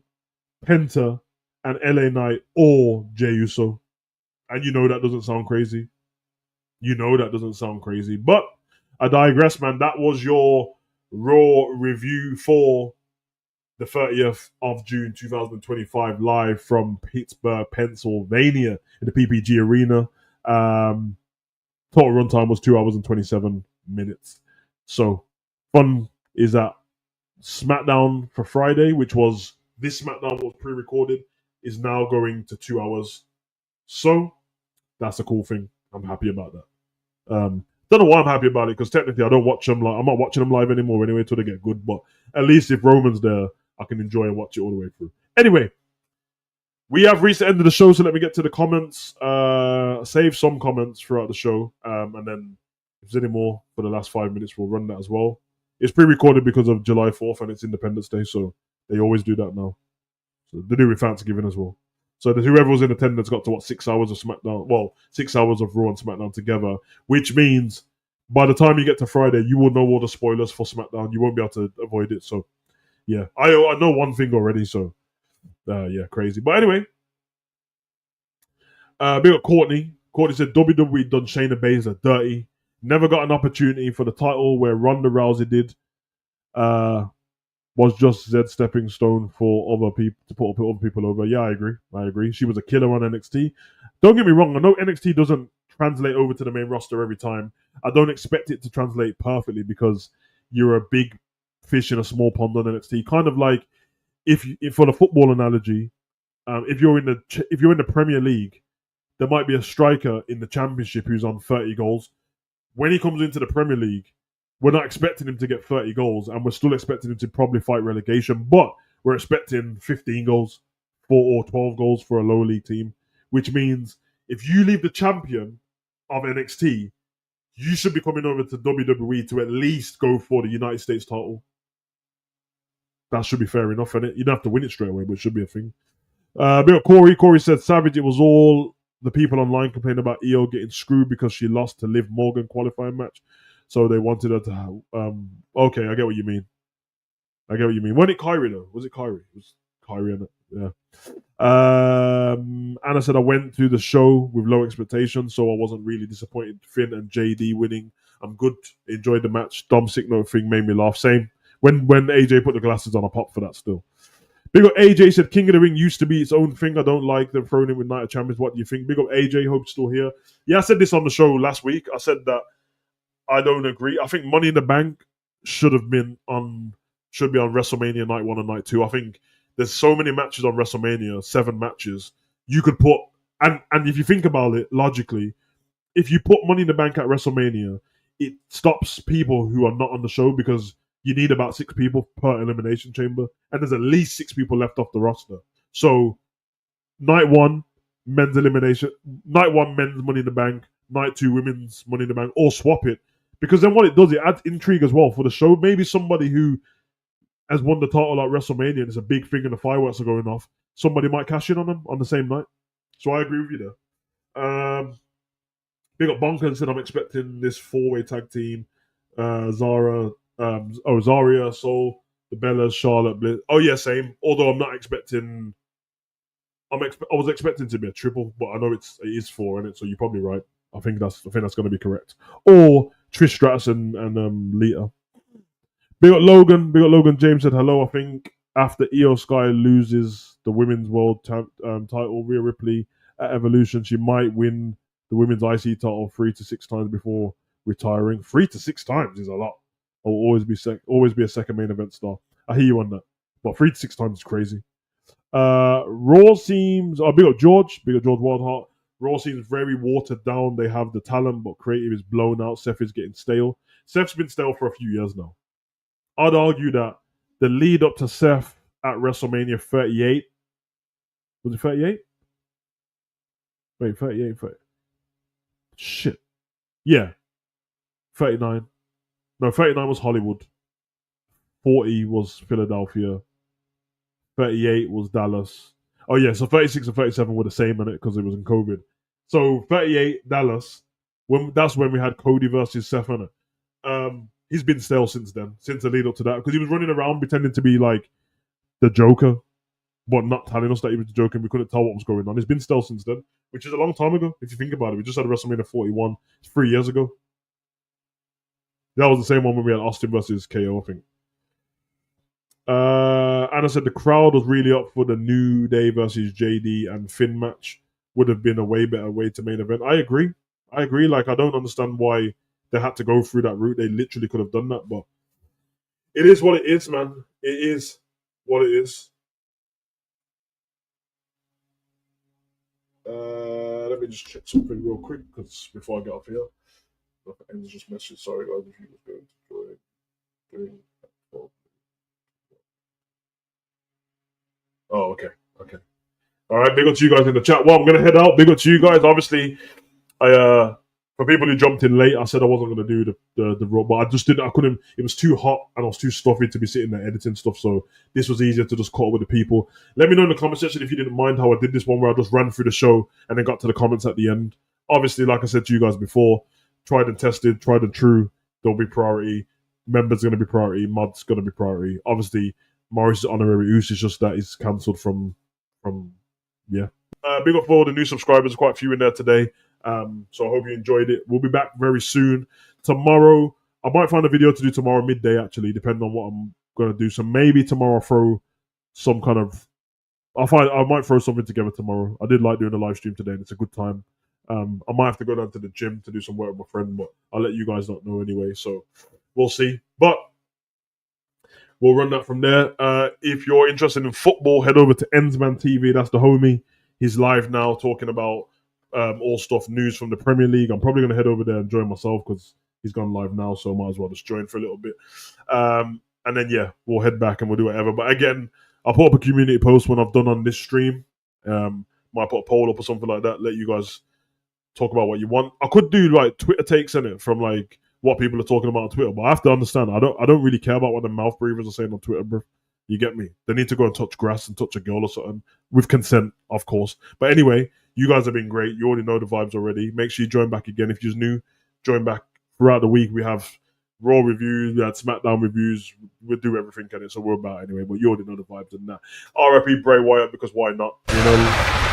Penta, and LA Knight or Jay Uso. And you know that doesn't sound crazy. But I digress, man. That was your Raw review for the 30th of June 2025, live from Pittsburgh, Pennsylvania, in the PPG Arena. Total runtime was 2 hours and 27 minutes. So, fun is that SmackDown for Friday, which was this SmackDown was pre-recorded, is now going to 2 hours. So, that's a cool thing. I'm happy about that. Don't know why I'm happy about it, because technically I don't watch them. I'm not watching them live anymore anyway until they get good. But at least if Roman's there, I can enjoy and watch it all the way through. Anyway, we have reached the end of the show, so let me get to the comments. Save some comments throughout the show, and then if there's any more for the last 5 minutes, we'll run that as well. It's pre-recorded because of July 4th and it's Independence Day, so they always do that now. So they do with Thanksgiving as well. So that whoever was in attendance got to 6 hours of SmackDown. Well, 6 hours of Raw and SmackDown together, which means by the time you get to Friday, you will know all the spoilers for SmackDown. You won't be able to avoid it. So, yeah, I know one thing already. So, yeah, crazy. But anyway, big up Courtney. Courtney said WWE done Shayna Baszler dirty. Never got an opportunity for the title where Ronda Rousey did. Was just Zed stepping stone for other people to put other people over. Yeah, I agree. She was a killer on NXT. Don't get me wrong. I know NXT doesn't translate over to the main roster every time. I don't expect it to translate perfectly because you're a big fish in a small pond on NXT. Kind of like if for the football analogy, if you're in the Premier League, there might be a striker in the Championship who's on 30 goals. When he comes into the Premier League, we're not expecting him to get 30 goals, and we're still expecting him to probably fight relegation, but we're expecting 15 goals, 4 or 12 goals for a lower league team, which means if you leave the champion of NXT, you should be coming over to WWE to at least go for the United States title. That should be fair enough, innit? You don't have to win it straight away, but it should be a thing. Corey. Corey said, Savage, it was all the people online complaining about Io getting screwed because she lost to Liv Morgan qualifying match. So they wanted her to okay, I get what you mean. When it Kyrie though? Was it Kyrie? It was Kyrie, innit? Yeah. Anna said, I went to the show with low expectations, so I wasn't really disappointed. Finn and JD winning. I'm good. Enjoyed the match. Dom sick note thing made me laugh. Same. When AJ put the glasses on, I popped for that still. Big up AJ said, King of the Ring used to be its own thing. I don't like them throwing in with Night of Champions. What do you think? Big up AJ. Hope still here. Yeah, I said this on the show last week. I said that I don't agree. I think Money in the Bank should be on WrestleMania night 1 and night 2. I think there's so many matches on WrestleMania, 7 matches. You could put and if you think about it logically, if you put Money in the Bank at WrestleMania, it stops people who are not on the show because you need about 6 people per elimination chamber, and there's at least 6 people left off the roster. So, night 1, men's elimination. Night 1, men's Money in the Bank. Night 2, women's Money in the Bank. Or swap it. Because then what it does, it adds intrigue as well for the show. Maybe somebody who has won the title at WrestleMania and it's a big thing and the fireworks are going off, somebody might cash in on them on the same night. So I agree with you there. Big up Bonker said, I'm expecting this 4-way tag team. Zaria, Soul, the Bellas, Charlotte, Bliss. Oh yeah, same. Although I'm not expecting. I was expecting to be a triple, but I know it is 4 in it, so you're probably right. I think that's going to be correct. Or Trish Stratus and Lita. Big up Logan. James said hello. I think after Io Sky loses the women's world title, Rhea Ripley at Evolution, she might win the women's IC title 3 to 6 times before retiring. 3 to 6 times is a lot. I'll always be a second main event star. I hear you on that. But 3 to 6 times is crazy. Raw seems... big up George Wildheart. Raw seems very watered down. They have the talent, but creative is blown out. Seth is getting stale. Seth's been stale for a few years now. I'd argue that the lead up to Seth at WrestleMania 38... Was it 38? Wait, 38? Shit. Yeah. 39. No, 39 was Hollywood. 40 was Philadelphia. 38 was Dallas. Oh, yeah, so 36 and 37 were the same in it because it was in COVID. So 38, Dallas, that's when we had Cody versus Seth in it. He's been stale since then, since the lead up to that, because he was running around pretending to be like the Joker, but not telling us that he was the Joker, and we couldn't tell what was going on. He's been stale since then, which is a long time ago, if you think about it. We just had WrestleMania 41. It's 3 years ago. That was the same one when we had Austin versus KO, I think. Anna said the crowd was really up for the New Day versus JD and Finn match. Would have been a way better way to main event. I agree. Like, I don't understand why they had to go through that route. They literally could have done that, but it is what it is, man. It is what it is. Let me just check something real quick because before I get off here. And just message. Sorry, guys, if you was going to join. Oh, okay. All right, big up to you guys in the chat. Well, I'm gonna head out. Big up to you guys. Obviously, for people who jumped in late, I said I wasn't gonna do the Raw, but I couldn't. It was too hot and I was too stuffy to be sitting there editing stuff. So this was easier to just call with the people. Let me know in the comment section if you didn't mind how I did this one, where I just ran through the show and then got to the comments at the end. Obviously, like I said to you guys before, tried and tested, tried and true. There'll be priority. Members going to be priority. Mods going to be priority. Obviously, Morris' honorary use is just that he's cancelled from yeah. Big up for all the new subscribers. Quite a few in there today. So I hope you enjoyed it. We'll be back very soon. Tomorrow, I might find a video to do tomorrow midday, actually, depending on what I'm going to do. So maybe tomorrow I'll throw some kind of... I might throw something together tomorrow. I did like doing a live stream today, and it's a good time. I might have to go down to the gym to do some work with my friend, but I'll let you guys not know anyway. So we'll see. But we'll run that from there. If you're interested in football, head over to Ensman TV. That's the homie. He's live now talking about all stuff, news from the Premier League. I'm probably going to head over there and join myself because he's gone live now, so I might as well just join for a little bit. And then, yeah, we'll head back and we'll do whatever. But again, I'll put up a community post when I've done on this stream. Might put a poll up or something like that. Let you guys talk about what you want. I could do like Twitter takes in it from like what people are talking about on Twitter, but I have to understand I don't really care about what the mouth breathers are saying on Twitter, bro. You get me? They need to go and touch grass and touch a girl or something with consent, of course. But anyway, you guys have been great. You already know the vibes already. Make sure you join back again. If you're new, join back throughout the week. We have Raw reviews, we had SmackDown reviews. We'll do everything in it, so we're about anyway. But you already know the vibes and that. RIP Bray Wyatt, because why not? You know.